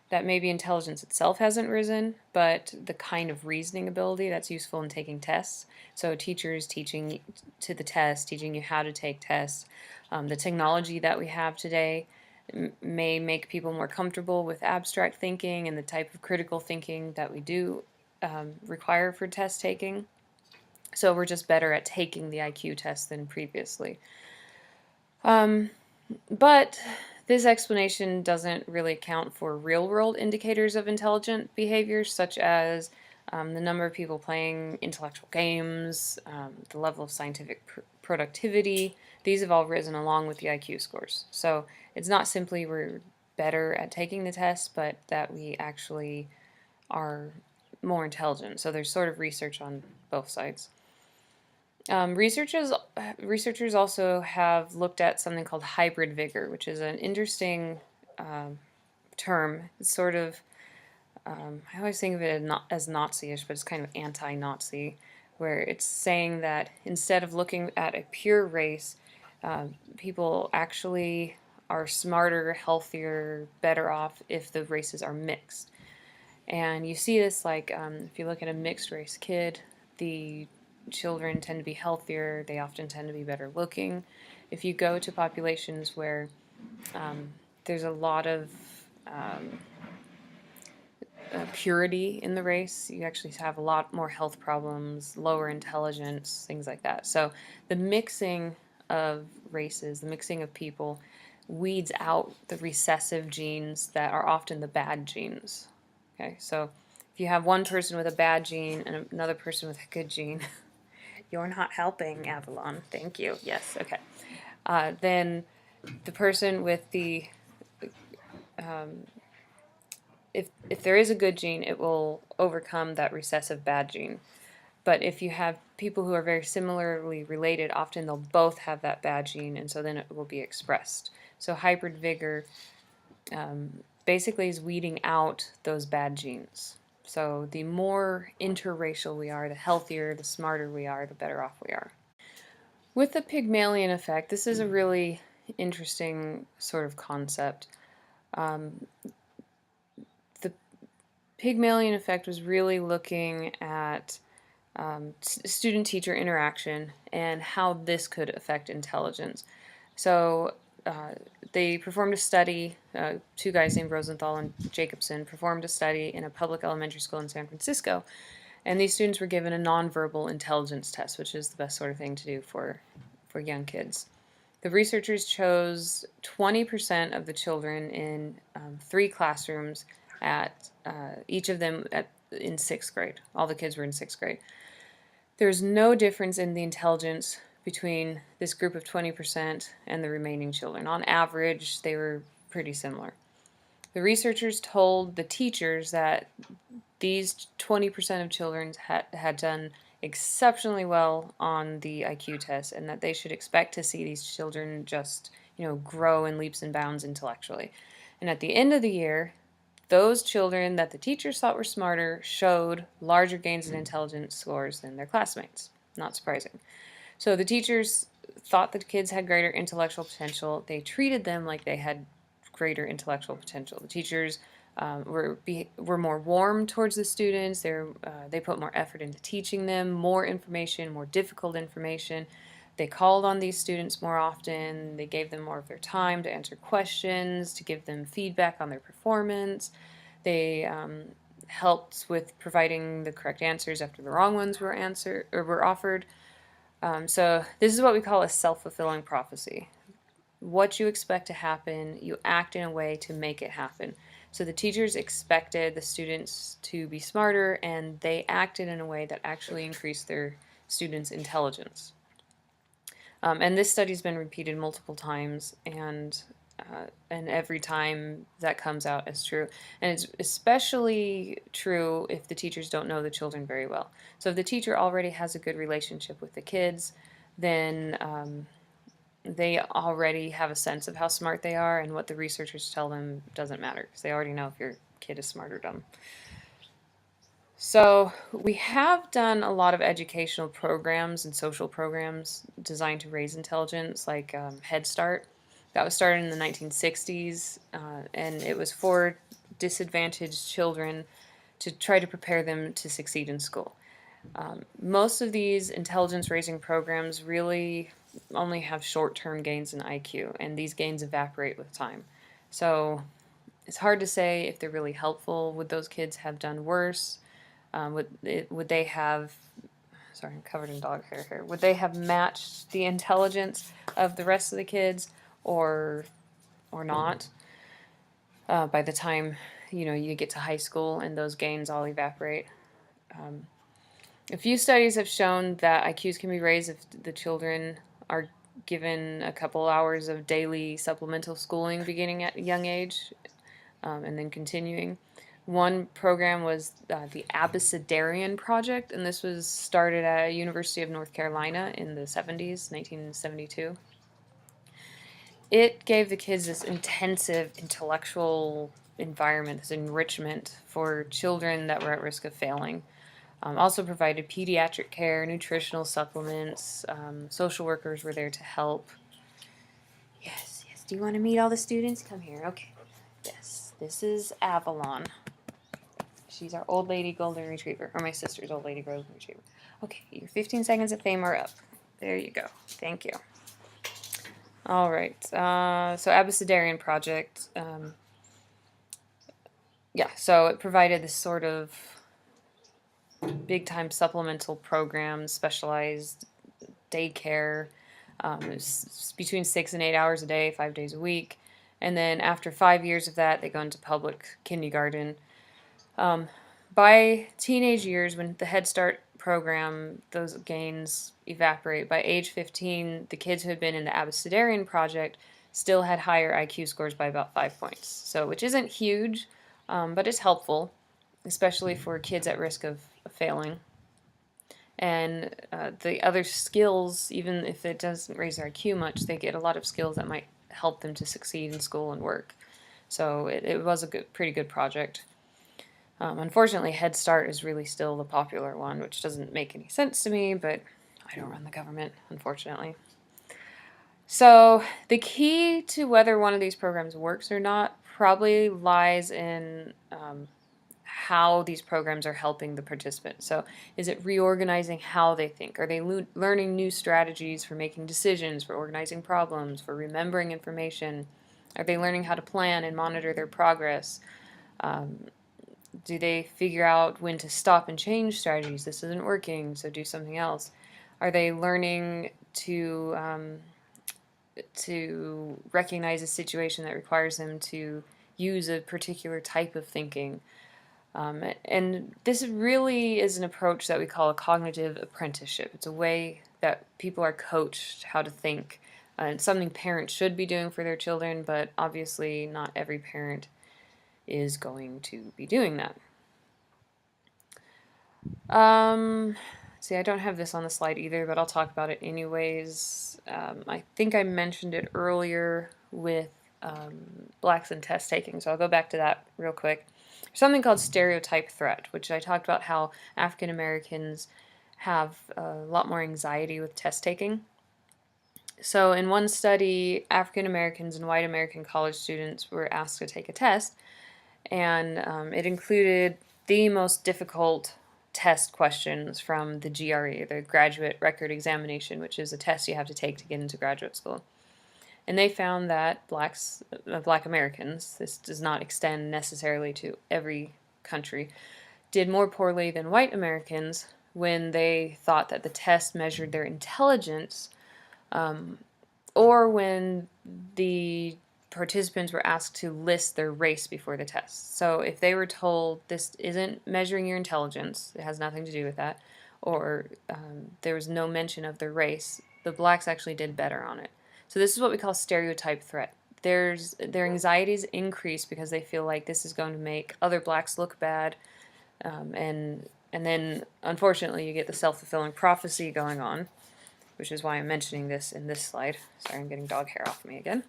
that maybe intelligence itself hasn't risen, but the kind of reasoning ability that's useful in taking tests. So teachers teaching to the test, teaching you how to take tests. The technology that we have today may make people more comfortable with abstract thinking and the type of critical thinking that we do require for test taking. So we're just better at taking the IQ test than previously. But this explanation doesn't really account for real-world indicators of intelligent behavior, such as the number of people playing intellectual games, the level of scientific productivity. These have all risen along with the IQ scores. So it's not simply we're better at taking the test, but that we actually are more intelligent. So there's sort of research on both sides. Researchers also have looked at something called hybrid vigor, which is an interesting term. It's sort of, I always think of it as Nazi-ish, but it's kind of anti-Nazi, where it's saying that instead of looking at a pure race, people actually are smarter, healthier, better off if the races are mixed. And you see this like if you look at a mixed race kid, the children tend to be healthier, they often tend to be better looking. If you go to populations where there's a lot of purity in the race, you actually have a lot more health problems, lower intelligence, things like that. So the mixing of races, the mixing of people, weeds out the recessive genes that are often the bad genes. Okay, so if you have one person with a bad gene and another person with a good gene, you're not helping, Avalon. Thank you. Yes, okay. Then the person with the if there is a good gene, it will overcome that recessive bad gene. But if you have people who are very similarly related, often they'll both have that bad gene, and so then it will be expressed. So hybrid vigor basically is weeding out those bad genes. So the more interracial we are, the healthier, the smarter we are, the better off we are. With the Pygmalion effect, this is a really interesting sort of concept. The Pygmalion effect was really looking at student-teacher interaction and how this could affect intelligence. So they performed a study, two guys named Rosenthal and Jacobson performed a study in a public elementary school in San Francisco, and these students were given a nonverbal intelligence test, which is the best sort of thing to do for young kids. The researchers chose 20% of the children in 3 classrooms at each of them in 6th grade. All the kids were in 6th grade. There's no difference in the intelligence between this group of 20% and the remaining children. On average, they were pretty similar. The researchers told the teachers that these 20% of children had done exceptionally well on the IQ test and that they should expect to see these children just, grow in leaps and bounds intellectually. And at the end of the year, those children that the teachers thought were smarter showed larger gains in intelligence scores than their classmates. Not surprising. So the teachers thought that kids had greater intellectual potential. They treated them like they had greater intellectual potential. The teachers were more warm towards the students. They put more effort into teaching them more information, more difficult information. They called on these students more often. They gave them more of their time to answer questions, to give them feedback on their performance. They helped with providing the correct answers after the wrong ones were offered. So this is what we call a self-fulfilling prophecy. What you expect to happen, you act in a way to make it happen. So the teachers expected the students to be smarter, and they acted in a way that actually increased their students' intelligence. And this study's been repeated multiple times, and every time that comes out as true. And it's especially true if the teachers don't know the children very well. So if the teacher already has a good relationship with the kids, then they already have a sense of how smart they are, and what the researchers tell them doesn't matter because they already know if your kid is smart or dumb. So we have done a lot of educational programs and social programs designed to raise intelligence, like Head Start. That was started in the 1960s, and it was for disadvantaged children to try to prepare them to succeed in school. Most of these intelligence raising programs really only have short-term gains in IQ, and these gains evaporate with time. So it's hard to say if they're really helpful. Would those kids have done worse? Would they have, sorry, I'm covered in dog hair here. Would they have matched the intelligence of the rest of the kids, or not? By the time you get to high school and those gains all evaporate. A few studies have shown that IQs can be raised if the children are given a couple hours of daily supplemental schooling beginning at a young age, and then continuing. One program was the Abecedarian Project, and this was started at University of North Carolina in the 70s, 1972. It gave the kids this intensive intellectual environment, this enrichment for children that were at risk of failing. Also provided pediatric care, nutritional supplements, social workers were there to help. Yes, yes. Do you want to meet all the students? Come here. Okay. Yes, this is Avalon. She's our old lady golden retriever, or my sister's old lady golden retriever. Okay, your 15 seconds of fame are up. There you go. Thank you. All right. So Abecedarian Project. Yeah, so it provided this sort of big-time supplemental programs, specialized daycare. It was between 6 and 8 hours a day, 5 days a week. And then after 5 years of that, they go into public kindergarten. By teenage years, when the Head Start program, those gains evaporate. By age 15, the kids who had been in the Abecedarian Project still had higher IQ scores by about 5 points. So, which isn't huge, but it's helpful, especially for kids at risk of failing. And the other skills, even if it doesn't raise their IQ much, they get a lot of skills that might help them to succeed in school and work. So it was a pretty good project. Unfortunately, Head Start is really still the popular one, which doesn't make any sense to me, but I don't run the government, unfortunately. So the key to whether one of these programs works or not probably lies in how these programs are helping the participants. So is it reorganizing how they think? Are they learning new strategies for making decisions, for organizing problems, for remembering information? Are they learning how to plan and monitor their progress? Do they figure out when to stop and change strategies? This isn't working, so do something else. Are they learning to recognize a situation that requires them to use a particular type of thinking? And this really is an approach that we call a cognitive apprenticeship. It's a way that people are coached how to think. It's something parents should be doing for their children, but obviously not every parent is going to be doing that. See, I don't have this on the slide either, but I'll talk about it anyways. I think I mentioned it earlier with blacks and test taking, so I'll go back to that real quick. There's something called stereotype threat, which I talked about how African Americans have a lot more anxiety with test taking. So in one study, African Americans and white American college students were asked to take a test, and it included the most difficult test questions from the GRE, the Graduate Record Examination, which is a test you have to take to get into graduate school. And they found that Black Americans, this does not extend necessarily to every country, did more poorly than white Americans when they thought that the test measured their intelligence, or when the participants were asked to list their race before the test. So if they were told this isn't measuring your intelligence, it has nothing to do with that, or there was no mention of their race, the blacks actually did better on it. So this is what we call stereotype threat. Their anxieties increase because they feel like this is going to make other blacks look bad, and then unfortunately you get the self-fulfilling prophecy going on, which is why I'm mentioning this in this slide. Sorry, I'm getting dog hair off me again.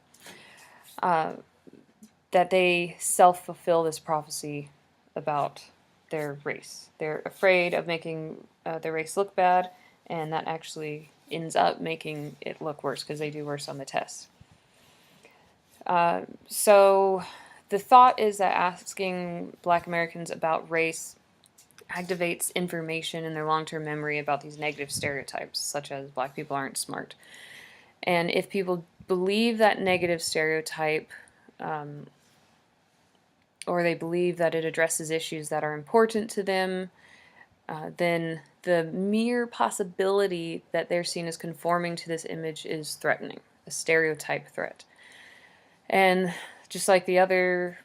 That they self-fulfill this prophecy about their race. They're afraid of making their race look bad, and that actually ends up making it look worse because they do worse on the test. So the thought is that asking Black Americans about race activates information in their long-term memory about these negative stereotypes, such as Black people aren't smart. And if people believe that negative stereotype, or they believe that it addresses issues that are important to them, then the mere possibility that they're seen as conforming to this image is threatening, a stereotype threat. And just like the other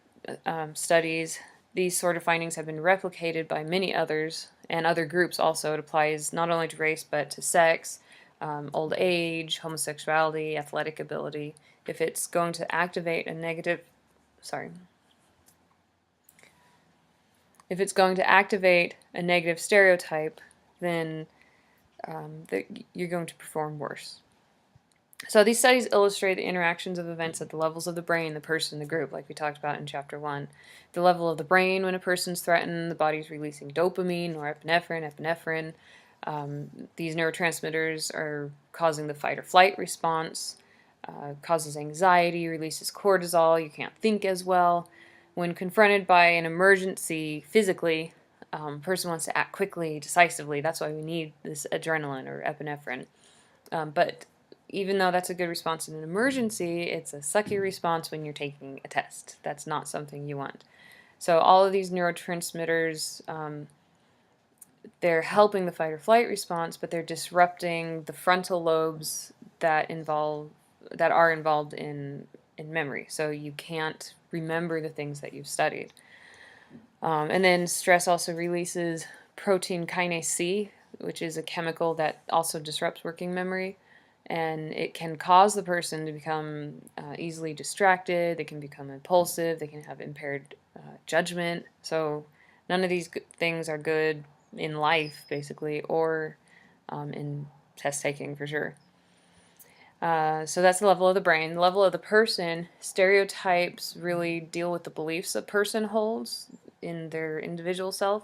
studies, these sort of findings have been replicated by many others and other groups also. It applies not only to race but to sex, old age, homosexuality, athletic ability. If it's going to activate a negative, if it's going to activate a negative stereotype, then you're going to perform worse. So these studies illustrate the interactions of events at the levels of the brain, the person, the group, like we talked about in Chapter 1. The level of the brain, when a person's threatened, the body's releasing dopamine, norepinephrine. These neurotransmitters are causing the fight or flight response, causes anxiety, releases cortisol, you can't think as well. When confronted by an emergency physically, a person wants to act quickly, decisively. That's why we need this adrenaline or epinephrine. But even though that's a good response in an emergency, it's a sucky response when you're taking a test. That's not something you want. So all of these neurotransmitters, they're helping the fight or flight response, but they're disrupting the frontal lobes that are involved in memory. So you can't remember the things that you've studied. And then stress also releases protein kinase C, which is a chemical that also disrupts working memory. And it can cause the person to become easily distracted. They can become impulsive. They can have impaired judgment. So none of these things are good in life, basically, or in test taking for sure. So that's the level of the brain. The level of the person, stereotypes really deal with the beliefs a person holds in their individual self.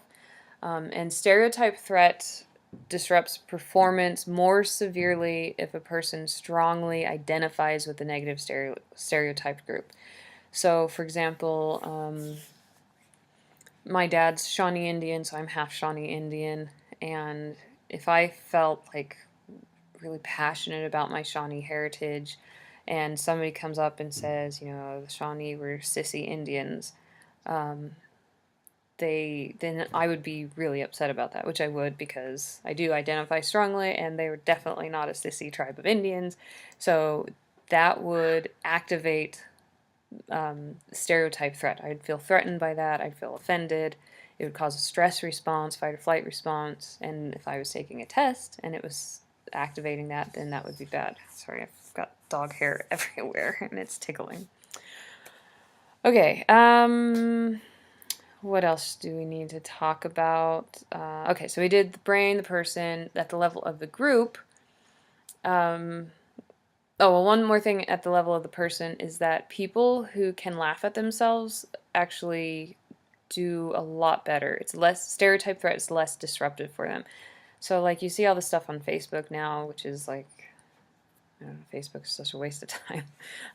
And stereotype threat disrupts performance more severely if a person strongly identifies with the negative stereotyped group. So, for example, my dad's Shawnee Indian, so I'm half Shawnee Indian, and if I felt like really passionate about my Shawnee heritage, and somebody comes up and says, the Shawnee were sissy Indians, then I would be really upset about that, which I would, because I do identify strongly, and they were definitely not a sissy tribe of Indians. So that would activate stereotype threat. I'd feel threatened by that. I'd feel offended. It would cause a stress response, fight or flight response. And if I was taking a test and it was activating that, then that would be bad. Sorry, I've got dog hair everywhere and it's tickling. Okay, what else do we need to talk about? Okay, so we did the brain, the person, at the level of the group. One more thing at the level of the person is that people who can laugh at themselves actually do a lot better. It's less, stereotype threat is less disruptive for them. So, like, you see all the stuff on Facebook now, which is like, Facebook is such a waste of time.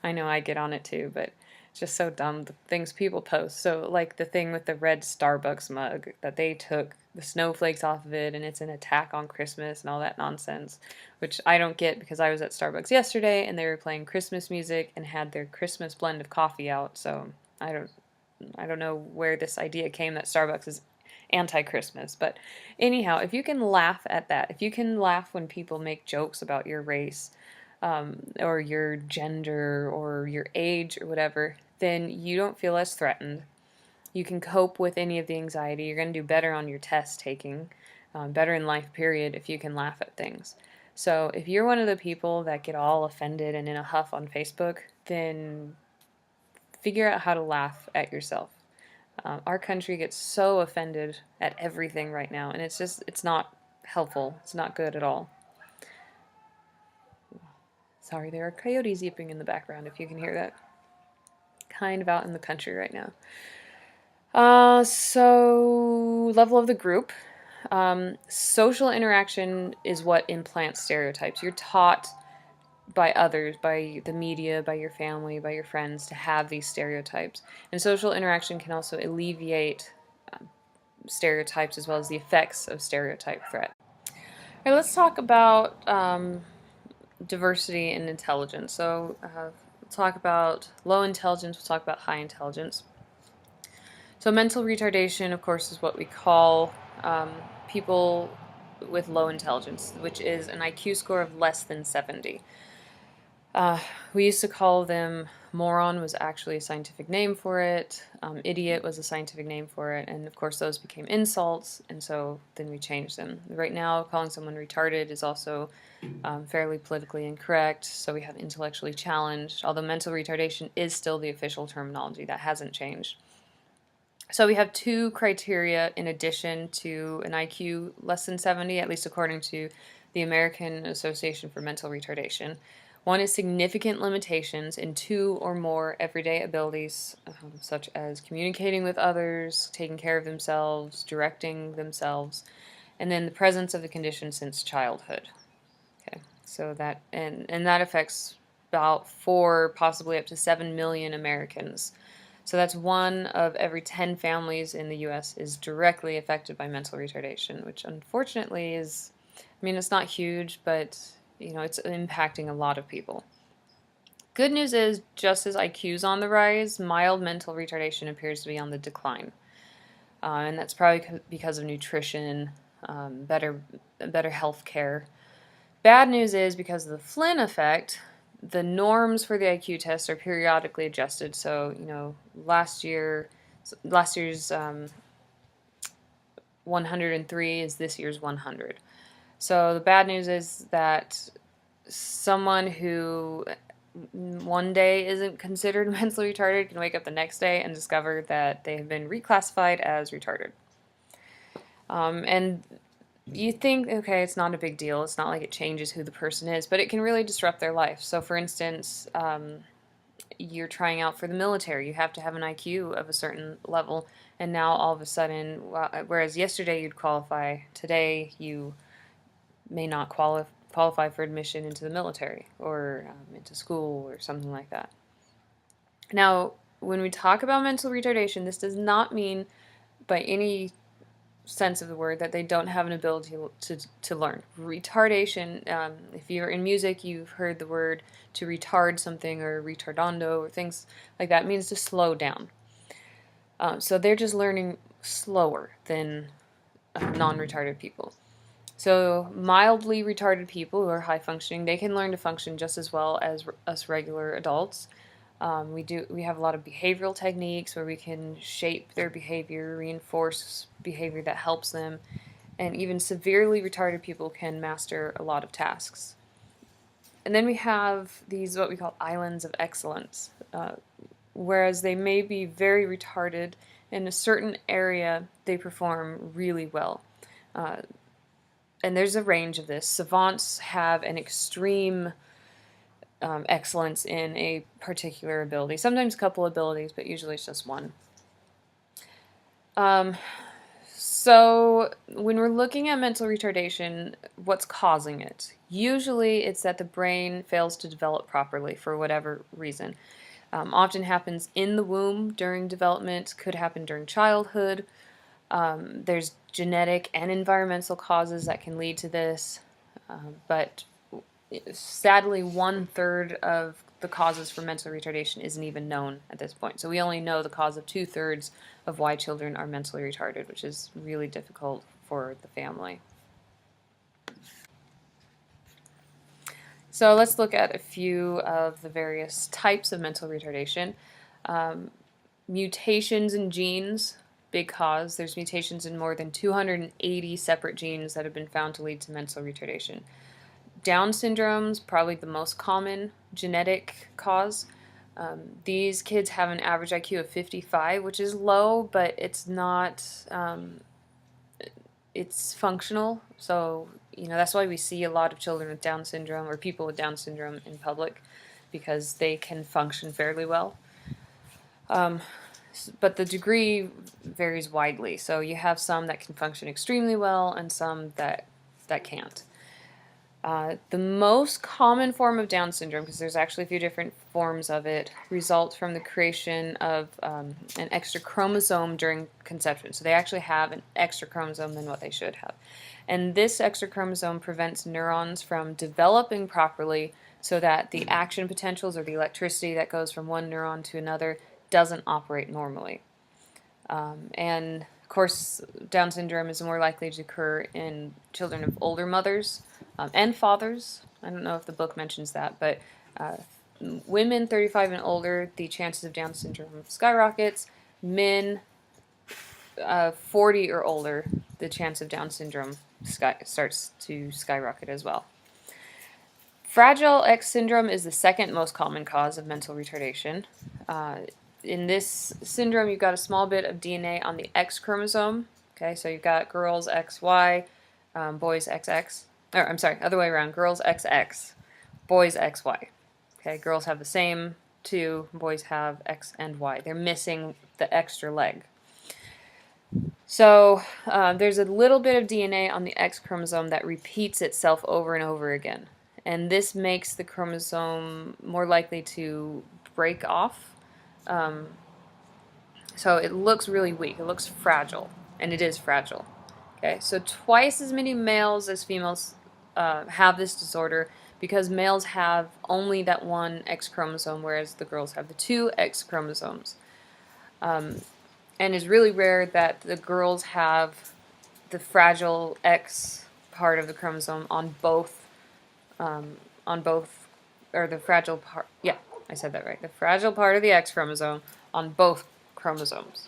I know I get on it too, but it's just so dumb, the things people post. So, like the thing with the red Starbucks mug, that they took the snowflakes off of it and it's an attack on Christmas and all that nonsense, which I don't get, because I was at Starbucks yesterday and they were playing Christmas music and had their Christmas blend of coffee out. So I don't know where this idea came that Starbucks is anti-Christmas. But anyhow, if you can laugh at that, if you can laugh when people make jokes about your race, or your gender or your age or whatever, then you don't feel as threatened. You can cope with any of the anxiety. You're going to do better on your test taking, better in life, period, if you can laugh at things. So if you're one of the people that get all offended and in a huff on Facebook, then figure out how to laugh at yourself. Our country gets so offended at everything right now, and it's not helpful. It's not good at all. Sorry, there are coyotes yipping in the background, if you can hear that. Kind of out in the country right now. So, level of the group. Social interaction is what implants stereotypes. You're taught by others, by the media, by your family, by your friends, to have these stereotypes. And social interaction can also alleviate stereotypes as well as the effects of stereotype threat. All right, let's talk about diversity and intelligence. So we'll talk about low intelligence, we'll talk about high intelligence. So mental retardation, of course, is what we call people with low intelligence, which is an IQ score of less than 70. We used to call them, moron was actually a scientific name for it, idiot was a scientific name for it, and of course those became insults, and so then we changed them. Right now, calling someone retarded is also fairly politically incorrect, so we have intellectually challenged, although mental retardation is still the official terminology. That hasn't changed. So we have two criteria in addition to an IQ less than 70, at least according to the American Association for Mental Retardation. One is significant limitations in two or more everyday abilities, such as communicating with others, taking care of themselves, directing themselves, and then the presence of the condition since childhood. Okay, so that and that affects about 4, possibly up to 7 million Americans. So that's 1 of every 10 families in the U.S. is directly affected by mental retardation, which unfortunately is, I mean, it's not huge, but it's impacting a lot of people. Good news is, just as IQ is on the rise, mild mental retardation appears to be on the decline. And that's probably because of nutrition, better health care. Bad news is, because of the Flynn effect, the norms for the IQ test are periodically adjusted. So, last year's 103 is this year's 100. So the bad news is that someone who one day isn't considered mentally retarded can wake up the next day and discover that they have been reclassified as retarded. And you think, okay, it's not a big deal. It's not like it changes who the person is, but it can really disrupt their life. So, for instance, you're trying out for the military. You have to have an IQ of a certain level, and now all of a sudden, whereas yesterday you'd qualify, today you may not qualify for admission into the military or into school or something like that. Now, when we talk about mental retardation, this does not mean by any sense of the word that they don't have an ability to learn. Retardation, if you're in music, you've heard the word to retard something or retardando or things like that. It means to slow down. So they're just learning slower than non-retarded people. So mildly retarded people who are high functioning, they can learn to function just as well as us regular adults. We have a lot of behavioral techniques where we can shape their behavior, reinforce behavior that helps them, and even severely retarded people can master a lot of tasks. And then we have these what we call islands of excellence, whereas they may be very retarded in a certain area, they perform really well. And there's a range of this. Savants have an extreme excellence in a particular ability. Sometimes a couple abilities, but usually it's just one. So when we're looking at mental retardation, what's causing it? Usually it's that the brain fails to develop properly for whatever reason. Often happens in the womb during development, could happen during childhood. There's genetic and environmental causes that can lead to this, but sadly 1/3 of the causes for mental retardation isn't even known at this point. So we only know the cause of 2/3 of why children are mentally retarded, which is really difficult for the family. So let's look at a few of the various types of mental retardation. Mutations in genes, big cause. There's mutations in more than 280 separate genes that have been found to lead to mental retardation. Down syndrome's probably the most common genetic cause. These kids have an average IQ of 55, which is low, but it's not, it's functional. So, that's why we see a lot of children with Down syndrome or people with Down syndrome in public, because they can function fairly well. But the degree varies widely. So you have some that can function extremely well and some that can't. The most common form of Down syndrome, because there's actually a few different forms of it, results from the creation of an extra chromosome during conception. So they actually have an extra chromosome than what they should have. And this extra chromosome prevents neurons from developing properly so that the action potentials or the electricity that goes from one neuron to another doesn't operate normally. And of course, Down syndrome is more likely to occur in children of older mothers and fathers. I don't know if the book mentions that, but women 35 and older, the chances of Down syndrome skyrockets. Men 40 or older, the chance of Down syndrome starts to skyrocket as well. Fragile X syndrome is the second most common cause of mental retardation. in this syndrome, you've got a small bit of DNA on the X chromosome. Okay, so you've got girls XY, boys XX. Or I'm sorry, other way around. Girls XX, boys XY. Okay, girls have the same two, boys have X and Y. They're missing the extra leg. So there's a little bit of DNA on the X chromosome that repeats itself over and over again. And this makes the chromosome more likely to break off. So it looks really weak. It looks fragile. And it is fragile. Okay, so twice as many males as females have this disorder because males have only that one X chromosome, whereas the girls have the two X chromosomes. And it's really rare that the girls have the fragile X part of the chromosome on both, or the fragile part, yeah, I said that right, the fragile part of the X chromosome on both chromosomes.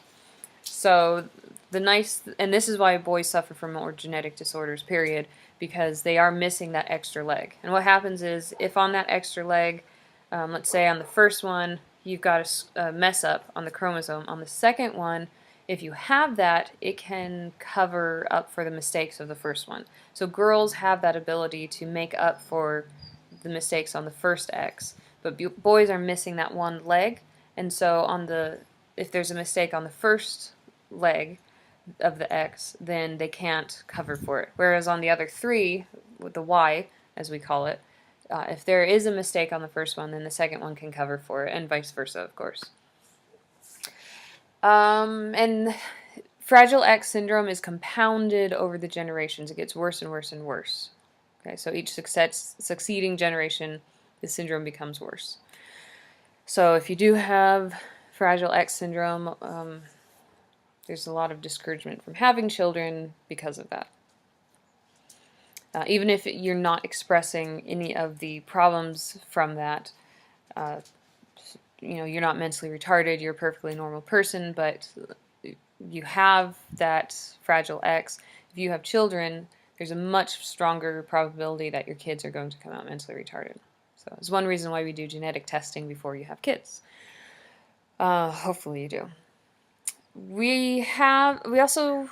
So and this is why boys suffer from more genetic disorders, period, because they are missing that extra leg. And what happens is, if on that extra leg, let's say on the first one, you've got a mess up on the chromosome, on the second one, if you have that, it can cover up for the mistakes of the first one. So girls have that ability to make up for the mistakes on the first X, but boys are missing that one leg, and so if there's a mistake on the first leg of the X, then they can't cover for it. Whereas on the other three, with the Y, as we call it, if there is a mistake on the first one, then the second one can cover for it, and vice versa, of course. And Fragile X syndrome is compounded over the generations. It gets worse and worse and worse. Okay, so each succeeding generation, the syndrome becomes worse. So if you do have Fragile X syndrome, there's a lot of discouragement from having children because of that. Even if you're not expressing any of the problems from that, you're not mentally retarded, you're a perfectly normal person, but you have that Fragile X. If you have children, there's a much stronger probability that your kids are going to come out mentally retarded. So it's one reason why we do genetic testing before you have kids. Hopefully you do. We also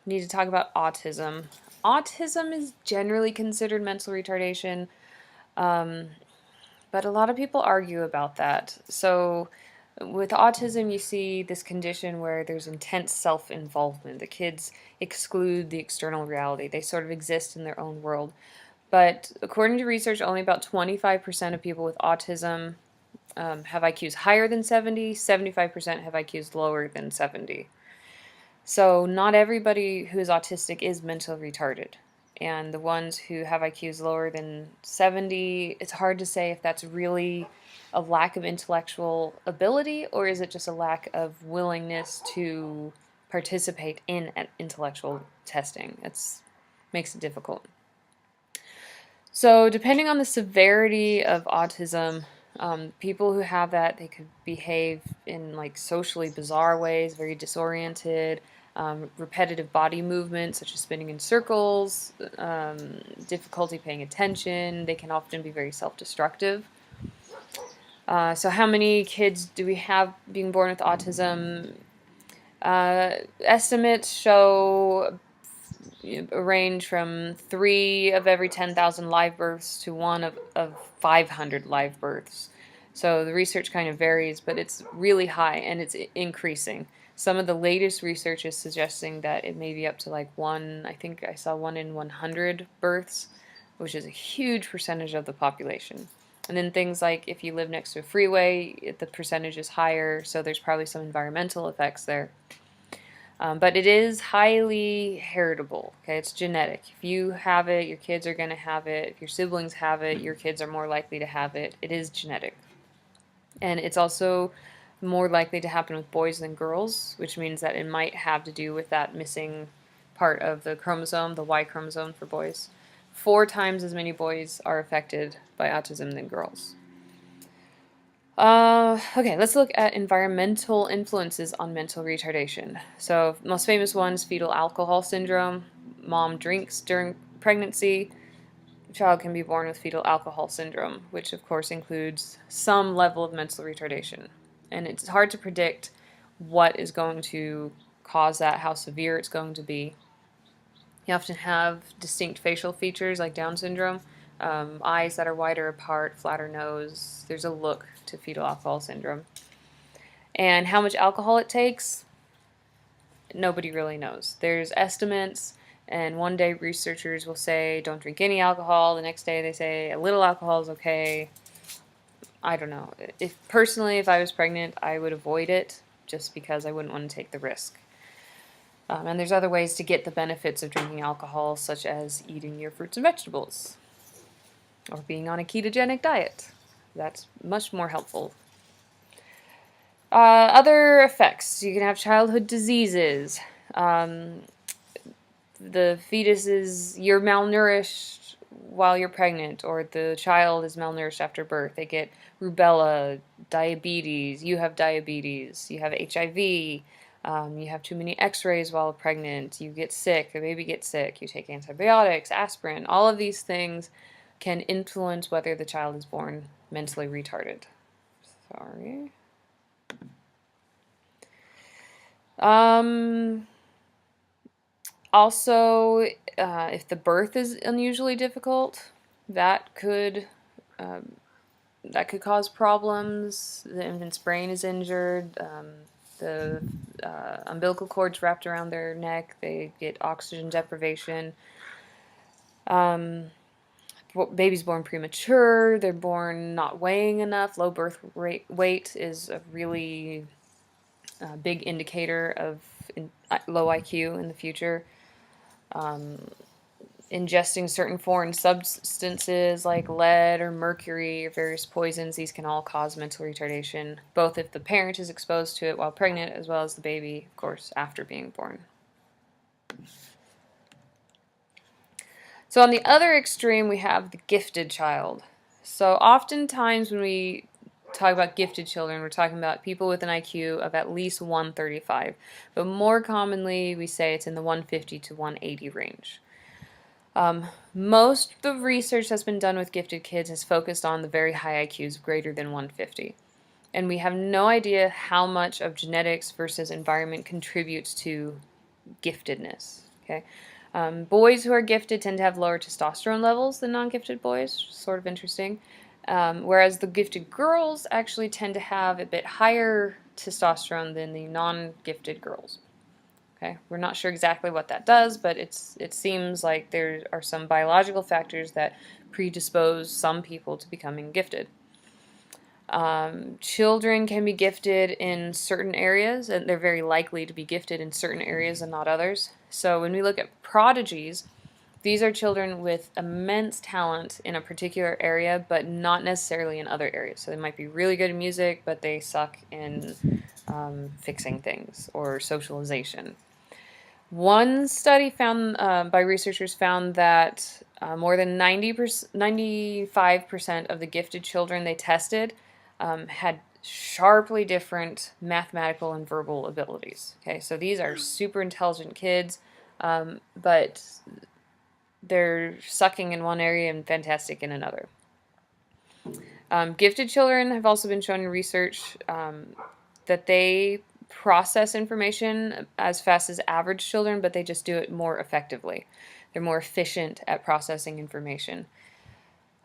need to talk about autism. Autism is generally considered mental retardation, but a lot of people argue about that. So with autism, you see this condition where there's intense self-involvement. The kids exclude the external reality. They sort of exist in their own world. But according to research, only about 25% of people with autism have IQs higher than 70, 75% have IQs lower than 70. So not everybody who is autistic is mentally retarded. And the ones who have IQs lower than 70, it's hard to say if that's really a lack of intellectual ability or is it just a lack of willingness to participate in intellectual testing. It makes it difficult. So depending on the severity of autism, people who have that, they could behave in like socially bizarre ways, very disoriented, repetitive body movements such as spinning in circles, difficulty paying attention. They can often be very self-destructive. So how many kids do we have being born with autism? Estimates show a range from 3 of every 10,000 live births to 1 of 500 live births. So the research kind of varies, but it's really high and it's increasing. Some of the latest research is suggesting that it may be up to like 1, I think I saw 1 in 100 births, which is a huge percentage of the population. And then things like if you live next to a freeway, the percentage is higher, so there's probably some environmental effects there. But it is highly heritable, okay? It's genetic. If you have it, your kids are going to have it. If your siblings have it, your kids are more likely to have it. It is genetic. And it's also more likely to happen with boys than girls, which means that it might have to do with that missing part of the chromosome, the Y chromosome for boys. 4 times as many boys are affected by autism than girls. Okay, let's look at environmental influences on mental retardation. So, most famous one is fetal alcohol syndrome. Mom drinks during pregnancy. The child can be born with fetal alcohol syndrome, which of course includes some level of mental retardation. And it's hard to predict what is going to cause that, how severe it's going to be. You often have distinct facial features like Down syndrome, eyes that are wider apart, flatter nose. There's a look to fetal alcohol syndrome. And how much alcohol it takes, nobody really knows. There's estimates, and one day researchers will say, don't drink any alcohol. The next day they say, a little alcohol is okay. I don't know. Personally, if I was pregnant, I would avoid it just because I wouldn't want to take the risk. And there's other ways to get the benefits of drinking alcohol, such as eating your fruits and vegetables or being on a ketogenic diet. That's much more helpful. Other effects. You can have childhood diseases. The fetus you're malnourished while you're pregnant, or the child is malnourished after birth. They get rubella, diabetes. You have diabetes. You have HIV. You have too many x-rays while pregnant. You get sick. The baby gets sick. You take antibiotics, aspirin. All of these things can influence whether the child is born mentally retarded. Sorry. Also, if the birth is unusually difficult, that could cause problems. The infant's brain is injured. The umbilical cord's wrapped around their neck. They get oxygen deprivation. Babies born premature. They're born not weighing enough. Low birth weight is a really big indicator of low IQ in the future. Ingesting certain foreign substances like lead or mercury or various poisons, these can all cause mental retardation, both if the parent is exposed to it while pregnant as well as the baby, of course, after being born. So on the other extreme, we have the gifted child. So oftentimes when we talk about gifted children, we're talking about people with an IQ of at least 135, but more commonly we say it's in the 150 to 180 range. Most of the research that's been done with gifted kids has focused on the very high IQs greater than 150. And we have no idea how much of genetics versus environment contributes to giftedness. Okay, boys who are gifted tend to have lower testosterone levels than non-gifted boys, sort of interesting. Whereas the gifted girls actually tend to have a bit higher testosterone than the non-gifted girls. Okay, we're not sure exactly what that does, but it seems like there are some biological factors that predispose some people to becoming gifted. Children can be gifted in certain areas, and they're very likely to be gifted in certain areas and not others. So when we look at prodigies, these are children with immense talent in a particular area, but not necessarily in other areas. So they might be really good at music, but they suck in fixing things or socialization. One study found by researchers found that more than 95% of the gifted children they tested had sharply different mathematical and verbal abilities. Okay, so these are super intelligent kids, but they're sucking in one area and fantastic in another. Gifted children have also been shown in research that they process information as fast as average children, but they just do it more effectively. They're more efficient at processing information.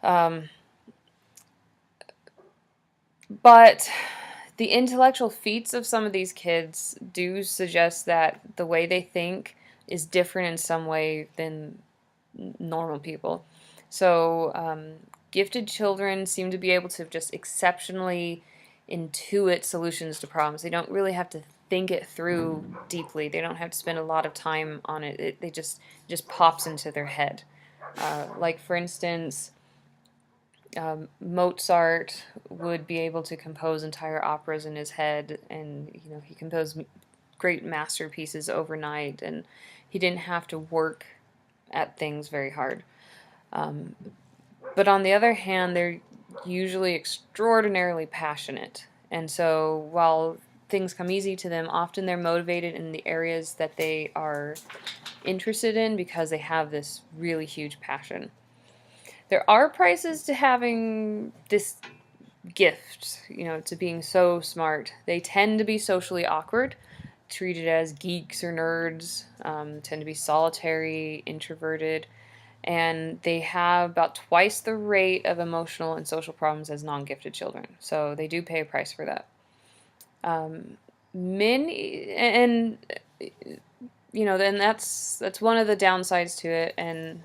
But the intellectual feats of some of these kids do suggest that the way they think is different in some way than normal people. So gifted children seem to be able to just exceptionally intuit solutions to problems. They don't really have to think it through deeply. They don't have to spend a lot of time on it. It just pops into their head. Like for instance, Mozart would be able to compose entire operas in his head, and he composed great masterpieces overnight, and he didn't have to work at things very hard. But on the other hand, they're usually extraordinarily passionate, and so while things come easy to them, often they're motivated in the areas that they are interested in because they have this really huge passion. There are prices to having this gift, to being so smart. They tend to be socially awkward, treated as geeks or nerds, tend to be solitary, introverted, and they have about twice the rate of emotional and social problems as non-gifted children. So they do pay a price for that. Many and then that's one of the downsides to it, and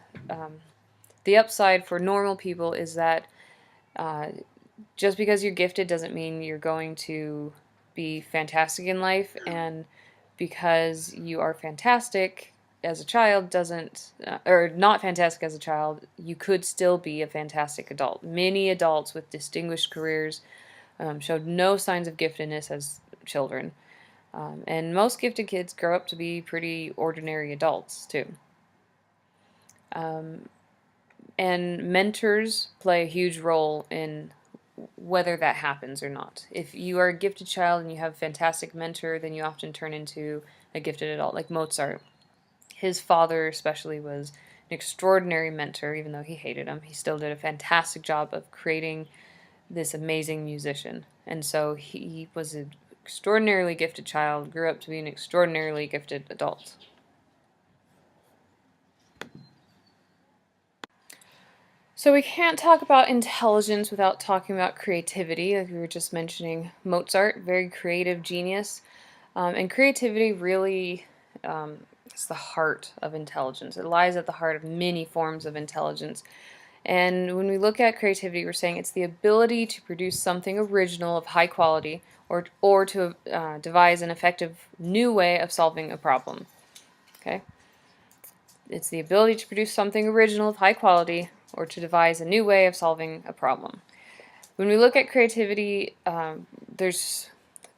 the upside for normal people is that just because you're gifted doesn't mean you're going to be fantastic in life, and because you are fantastic as a child doesn't, or not fantastic as a child, you could still be a fantastic adult. Many adults with distinguished careers showed no signs of giftedness as children. And most gifted kids grow up to be pretty ordinary adults, too. And mentors play a huge role in whether that happens or not. If you are a gifted child and you have a fantastic mentor, then you often turn into a gifted adult, like Mozart. His father especially was an extraordinary mentor. Even though he hated him, he still did a fantastic job of creating this amazing musician. And so he was an extraordinarily gifted child, grew up to be an extraordinarily gifted adult. So we can't talk about intelligence without talking about creativity. Like we were just mentioning, Mozart, very creative genius. And creativity really is the heart of intelligence. It lies at the heart of many forms of intelligence. And when we look at creativity, we're saying it's the ability to produce something original of high quality, or to devise an effective new way of solving a problem. Okay? It's the ability to produce something original of high quality, or to devise a new way of solving a problem. When we look at creativity, there's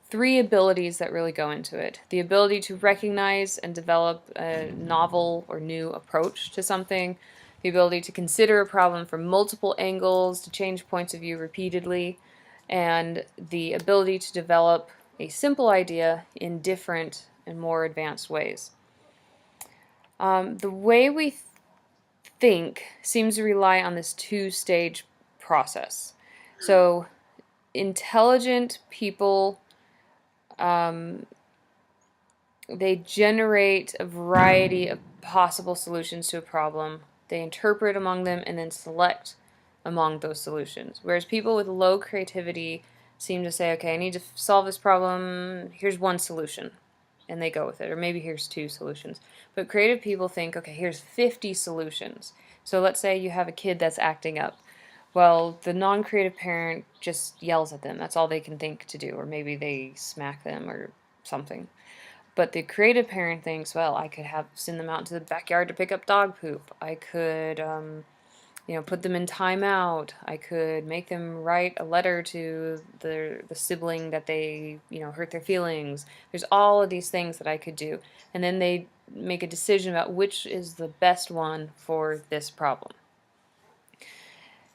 three abilities that really go into it. The ability to recognize and develop a novel or new approach to something, the ability to consider a problem from multiple angles, to change points of view repeatedly, and the ability to develop a simple idea in different and more advanced ways. The way we think seems to rely on this two-stage process. So intelligent people, they generate a variety of possible solutions to a problem. They interpret among them and then select among those solutions. Whereas people with low creativity seem to say, okay, I need to solve this problem, here's one solution, and they go with it. Or maybe here's two solutions. But creative people think, okay, here's 50 solutions. So let's say you have a kid that's acting up. Well, the non-creative parent just yells at them. That's all they can think to do. Or maybe they smack them or something. But the creative parent thinks, well, I could send them out into the backyard to pick up dog poop. I could, put them in timeout. I could make them write a letter to the sibling that they, hurt their feelings. There's all of these things that I could do. And then they make a decision about which is the best one for this problem.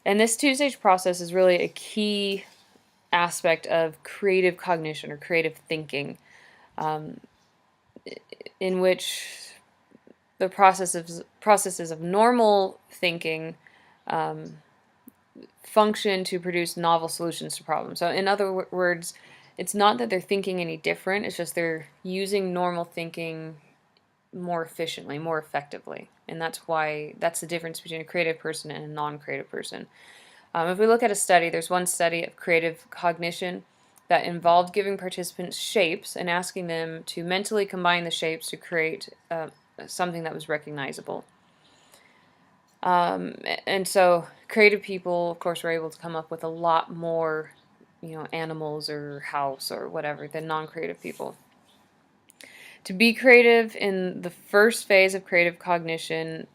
And this two-stage process is really a key aspect of creative cognition or creative thinking, in which the processes of normal thinking function to produce novel solutions to problems. So in other words, it's not that they're thinking any different, it's just they're using normal thinking more efficiently, more effectively. And that's the difference between a creative person and a non-creative person. If we look at a study, there's one study of creative cognition that involved giving participants shapes and asking them to mentally combine the shapes to create something that was recognizable. And so creative people, of course, were able to come up with a lot more, animals or house or whatever than non-creative people. To be creative in the first phase of creative cognition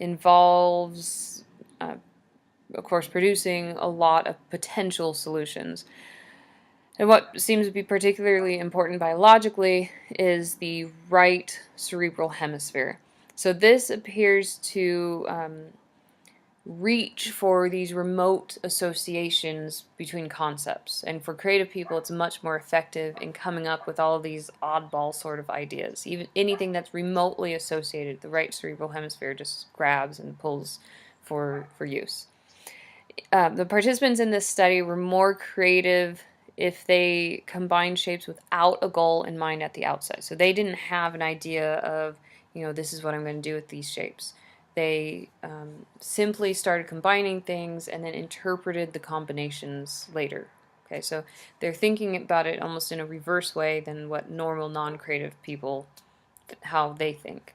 involves, of course, producing a lot of potential solutions. And what seems to be particularly important biologically is the right cerebral hemisphere. So this appears to reach for these remote associations between concepts. And for creative people, it's much more effective in coming up with all of these oddball sort of ideas. Even anything that's remotely associated, the right cerebral hemisphere just grabs and pulls for use. The participants in this study were more creative if they combined shapes without a goal in mind at the outset. So they didn't have an idea of, this is what I'm going to do with these shapes. They simply started combining things and then interpreted the combinations later. Okay, so they're thinking about it almost in a reverse way than what normal non-creative people, how they think.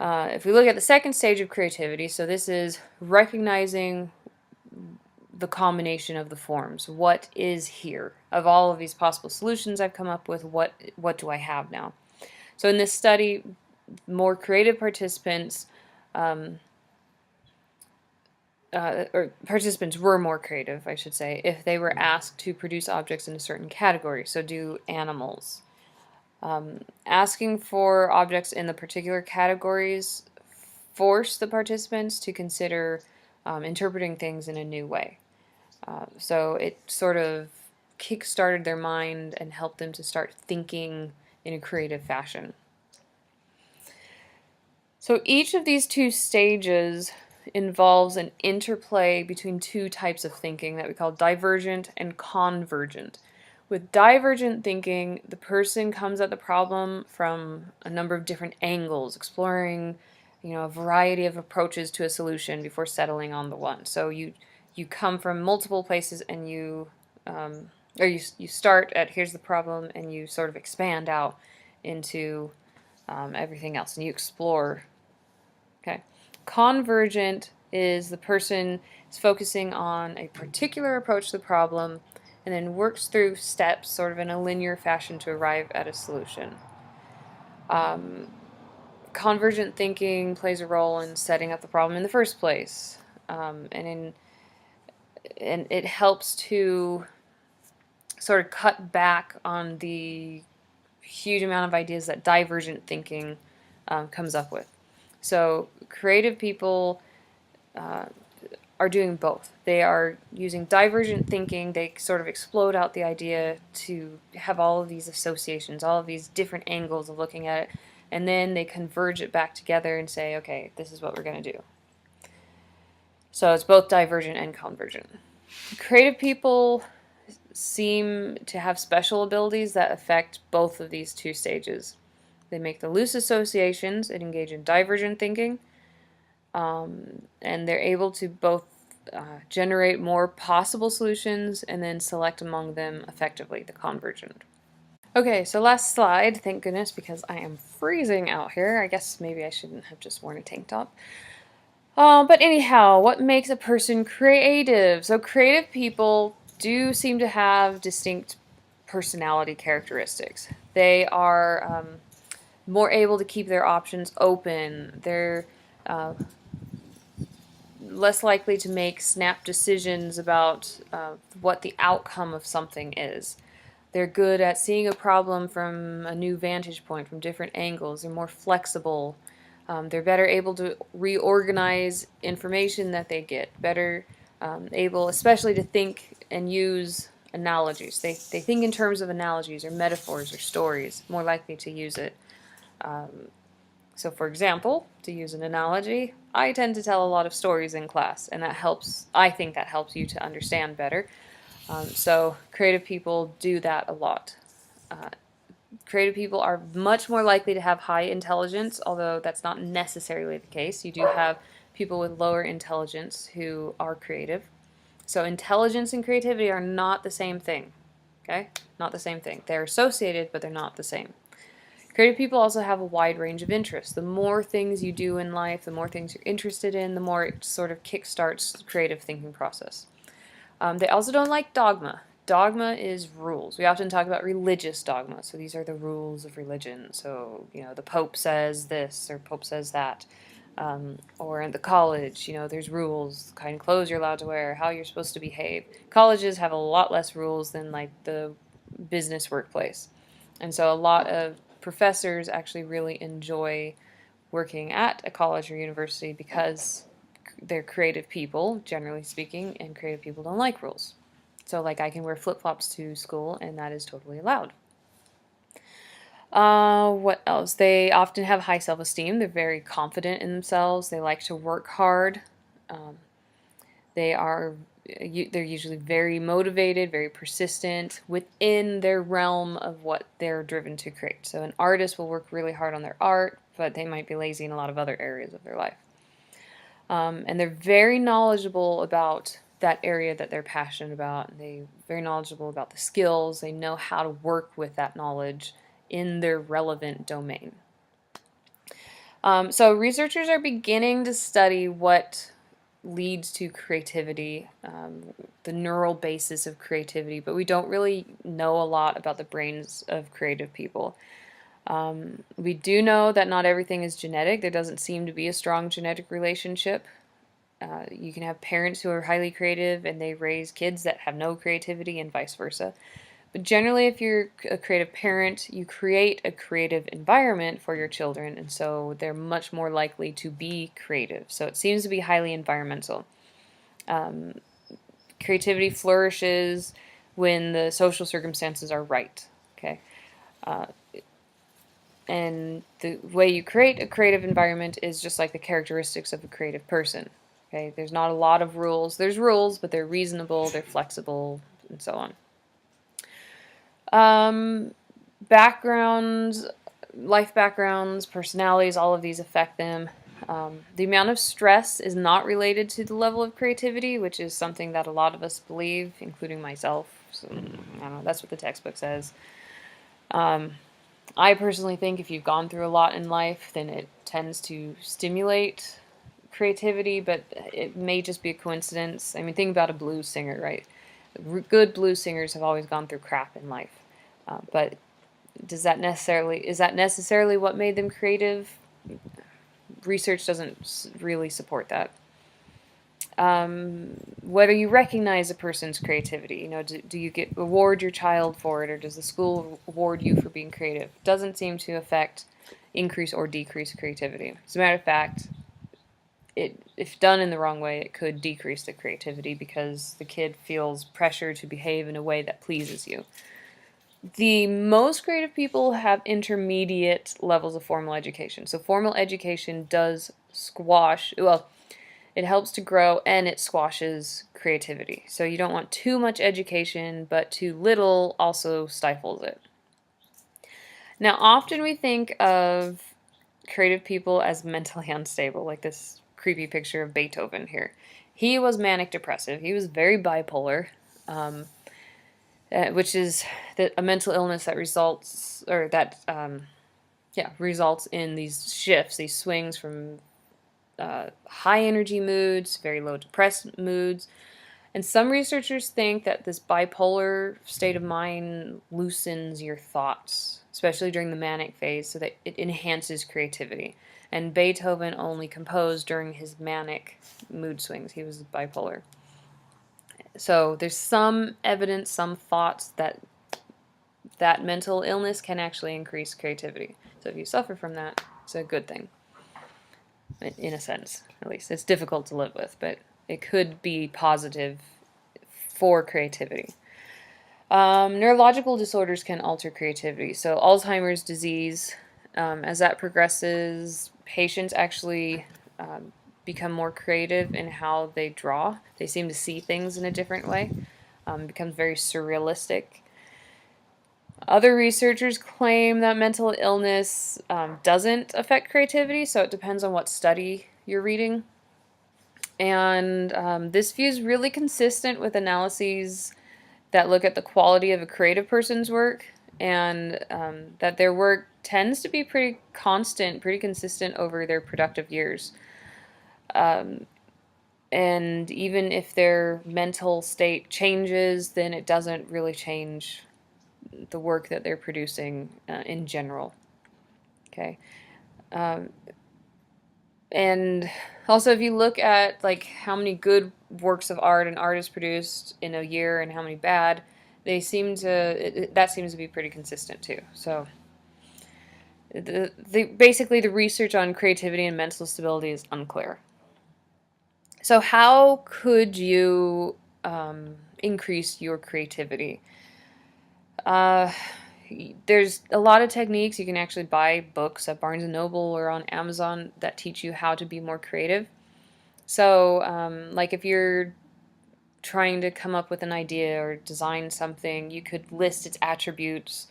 If we look at the second stage of creativity, so this is recognizing the combination of the forms. What is here? Of all of these possible solutions I've come up with, what do I have now? So in this study, more creative participants, or participants were more creative, I should say, if they were asked to produce objects in a certain category. So do animals. Asking for objects in the particular categories force the participants to consider interpreting things in a new way. So it sort of kick-started their mind and helped them to start thinking in a creative fashion. So each of these two stages involves an interplay between two types of thinking that we call divergent and convergent. With divergent thinking, the person comes at the problem from a number of different angles, exploring, a variety of approaches to a solution before settling on the one. So you come from multiple places and you start at here's the problem and you sort of expand out into everything else and you explore. Okay. Convergent is the person is focusing on a particular approach to the problem and then works through steps sort of in a linear fashion to arrive at a solution. Convergent thinking plays a role in setting up the problem in the first place, and it helps to sort of cut back on the huge amount of ideas that divergent thinking comes up with. So creative people are doing both. They are using divergent thinking. They sort of explode out the idea to have all of these associations, all of these different angles of looking at it, and then they converge it back together and say, okay, this is what we're going to do. So it's both divergent and convergent. Creative people seem to have special abilities that affect both of these two stages. They make the loose associations and engage in divergent thinking, and they're able to both generate more possible solutions and then select among them effectively, the convergent. Okay, so last slide, thank goodness, because I am freezing out here. I guess maybe I shouldn't have just worn a tank top. But anyhow, what makes a person creative? So creative people do seem to have distinct personality characteristics. They are more able to keep their options open. They're less likely to make snap decisions about what the outcome of something is. They're good at seeing a problem from a new vantage point, from different angles. They're more flexible. They're better able to reorganize information that they get, better able especially to think and use analogies. They think in terms of analogies or metaphors or stories, more likely to use it. So for example, to use an analogy, I tend to tell a lot of stories in class, and that helps, I think that helps you to understand better. So creative people do that a lot. Creative people are much more likely to have high intelligence, although that's not necessarily the case. You do have people with lower intelligence who are creative. So intelligence and creativity are not the same thing. Okay? Not the same thing. They're associated, but they're not the same. Creative people also have a wide range of interests. The more things you do in life, the more things you're interested in, the more it sort of kickstarts the creative thinking process. They also don't like dogma. Dogma is rules. We often talk about religious dogma. So these are the rules of religion. So, the Pope says this or Pope says that. Or in the college, there's rules, the kind of clothes you're allowed to wear, how you're supposed to behave. Colleges have a lot less rules than like the business workplace. And so a lot of professors actually really enjoy working at a college or university because they're creative people, generally speaking, and creative people don't like rules. So, like, I can wear flip-flops to school, and that is totally allowed. What else? They often have high self-esteem. They're very confident in themselves. They like to work hard. They're usually very motivated, very persistent within their realm of what they're driven to create. So an artist will work really hard on their art, but they might be lazy in a lot of other areas of their life. And they're very knowledgeable about that area that they're passionate about. They're very knowledgeable about the skills. They know how to work with that knowledge in their relevant domain. So researchers are beginning to study what leads to creativity, the neural basis of creativity, but we don't really know a lot about the brains of creative people. We do know that not everything is genetic. There doesn't seem to be a strong genetic relationship. You can have parents who are highly creative and they raise kids that have no creativity and vice versa. But generally, if you're a creative parent, you create a creative environment for your children, and so they're much more likely to be creative. So it seems to be highly environmental. Creativity flourishes when the social circumstances are right. Okay, and the way you create a creative environment is just like the characteristics of a creative person. Okay, there's not a lot of rules. There's rules, but they're reasonable, they're flexible, and so on. Backgrounds, life backgrounds, personalities, all of these affect them. The amount of stress is not related to the level of creativity, which is something that a lot of us believe, including myself. So, I don't know, that's what the textbook says. I personally think if you've gone through a lot in life, then it tends to stimulate creativity, but it may just be a coincidence. I mean, think about a blues singer, right? Good blues singers have always gone through crap in life. But is that necessarily what made them creative? Research doesn't really support that. Whether you recognize a person's creativity, do you award your child for it, or does the school award you for being creative? Doesn't seem to affect increase or decrease creativity. As a matter of fact, if done in the wrong way, it could decrease the creativity because the kid feels pressure to behave in a way that pleases you. The most creative people have intermediate levels of formal education. So formal education does it helps to grow and it squashes creativity. So you don't want too much education, but too little also stifles it. Now, often we think of creative people as mentally unstable, like this creepy picture of Beethoven here. He was manic depressive. He was very bipolar, which is a mental illness that results in these shifts, these swings from high energy moods, very low depressed moods. And some researchers think that this bipolar state of mind loosens your thoughts, especially during the manic phase, so that it enhances creativity. And Beethoven only composed during his manic mood swings. He was bipolar. So there's some evidence, some thoughts that mental illness can actually increase creativity. So if you suffer from that, it's a good thing. In a sense, at least. It's difficult to live with, but it could be positive for creativity. Neurological disorders can alter creativity. So Alzheimer's disease, as that progresses, patients actually become more creative in how they draw. They seem to see things in a different way. It becomes very surrealistic. Other researchers claim that mental illness doesn't affect creativity, so it depends on what study you're reading. And this view is really consistent with analyses that look at the quality of a creative person's work, and that their work tends to be pretty consistent over their productive years. And even if their mental state changes, then it doesn't really change the work that they're producing in general. Okay. And also, if you look at like how many good works of art an artist produced in a year and how many bad, that seems to be pretty consistent too. So basically the research on creativity and mental stability is unclear. So how could you increase your creativity? There's a lot of techniques. You can actually buy books at Barnes & Noble or on Amazon that teach you how to be more creative. So, like if you're trying to come up with an idea or design something, you could list its attributes.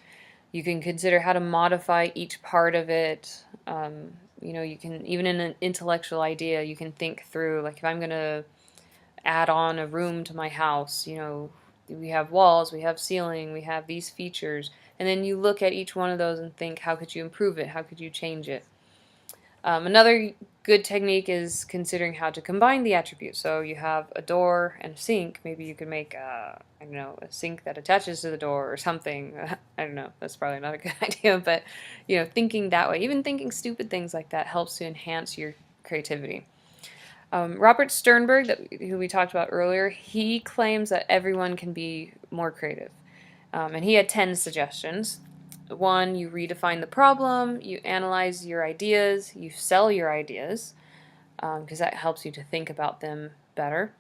You can consider how to modify each part of it. You can, even in an intellectual idea, you can think through, like, if I'm going to add on a room to my house, we have walls, we have ceiling, we have these features. And then you look at each one of those and think, how could you improve it? How could you change it? Another good technique is considering how to combine the attributes. So you have a door and a sink. Maybe you could make, I don't know, a sink that attaches to the door or something. I don't know. That's probably not a good idea. But, thinking that way, even thinking stupid things like that helps to enhance your creativity. Robert Sternberg, who we talked about earlier, he claims that everyone can be more creative. And he had 10 suggestions. 1, you redefine the problem, you analyze your ideas, you sell your ideas, because that helps you to think about them better.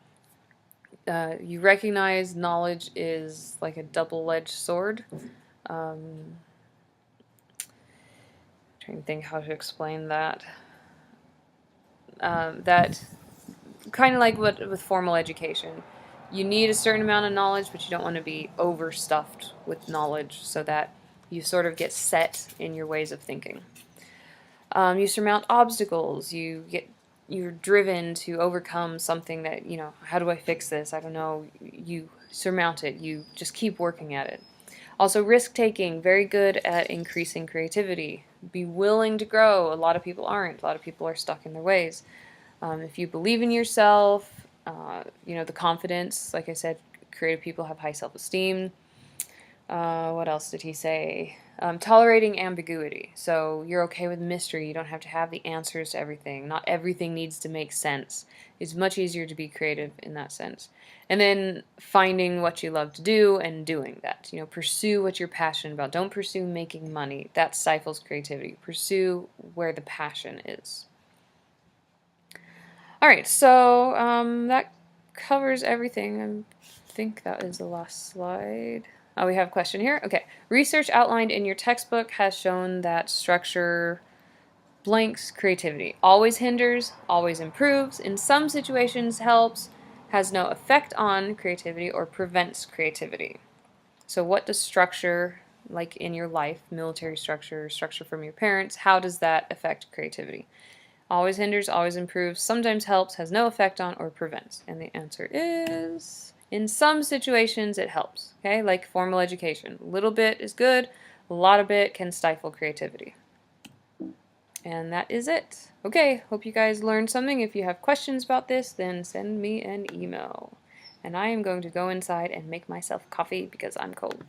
You recognize knowledge is like a double-edged sword. Trying to think how to explain that. That kind of like with formal education. You need a certain amount of knowledge, but you don't want to be overstuffed with knowledge so that you sort of get set in your ways of thinking. You surmount obstacles. You're driven to overcome something that, how do I fix this? I don't know. You surmount it. You just keep working at it. Also, risk-taking, very good at increasing creativity. Be willing to grow. A lot of people aren't. A lot of people are stuck in their ways. If you believe in yourself, the confidence, like I said, creative people have high self-esteem. What else did he say? Tolerating ambiguity. So you're okay with mystery. You don't have to have the answers to everything. Not everything needs to make sense. It's much easier to be creative in that sense. And then finding what you love to do and doing that. Pursue what you're passionate about. Don't pursue making money. That stifles creativity. Pursue where the passion is. Alright, so that covers everything. I think that is the last slide. Oh, we have a question here. Okay. Research outlined in your textbook has shown that structure blanks creativity. Always hinders, always improves, in some situations helps, has no effect on creativity, or prevents creativity. So what does structure, like in your life, military structure, structure from your parents, how does that affect creativity? Always hinders, always improves, sometimes helps, has no effect on, or prevents. And the answer is, in some situations it helps. Okay, like formal education. A little bit is good, a lot of it can stifle creativity. And that is it. Okay, hope you guys learned something. If you have questions about this, then send me an email. And I am going to go inside and make myself coffee because I'm cold.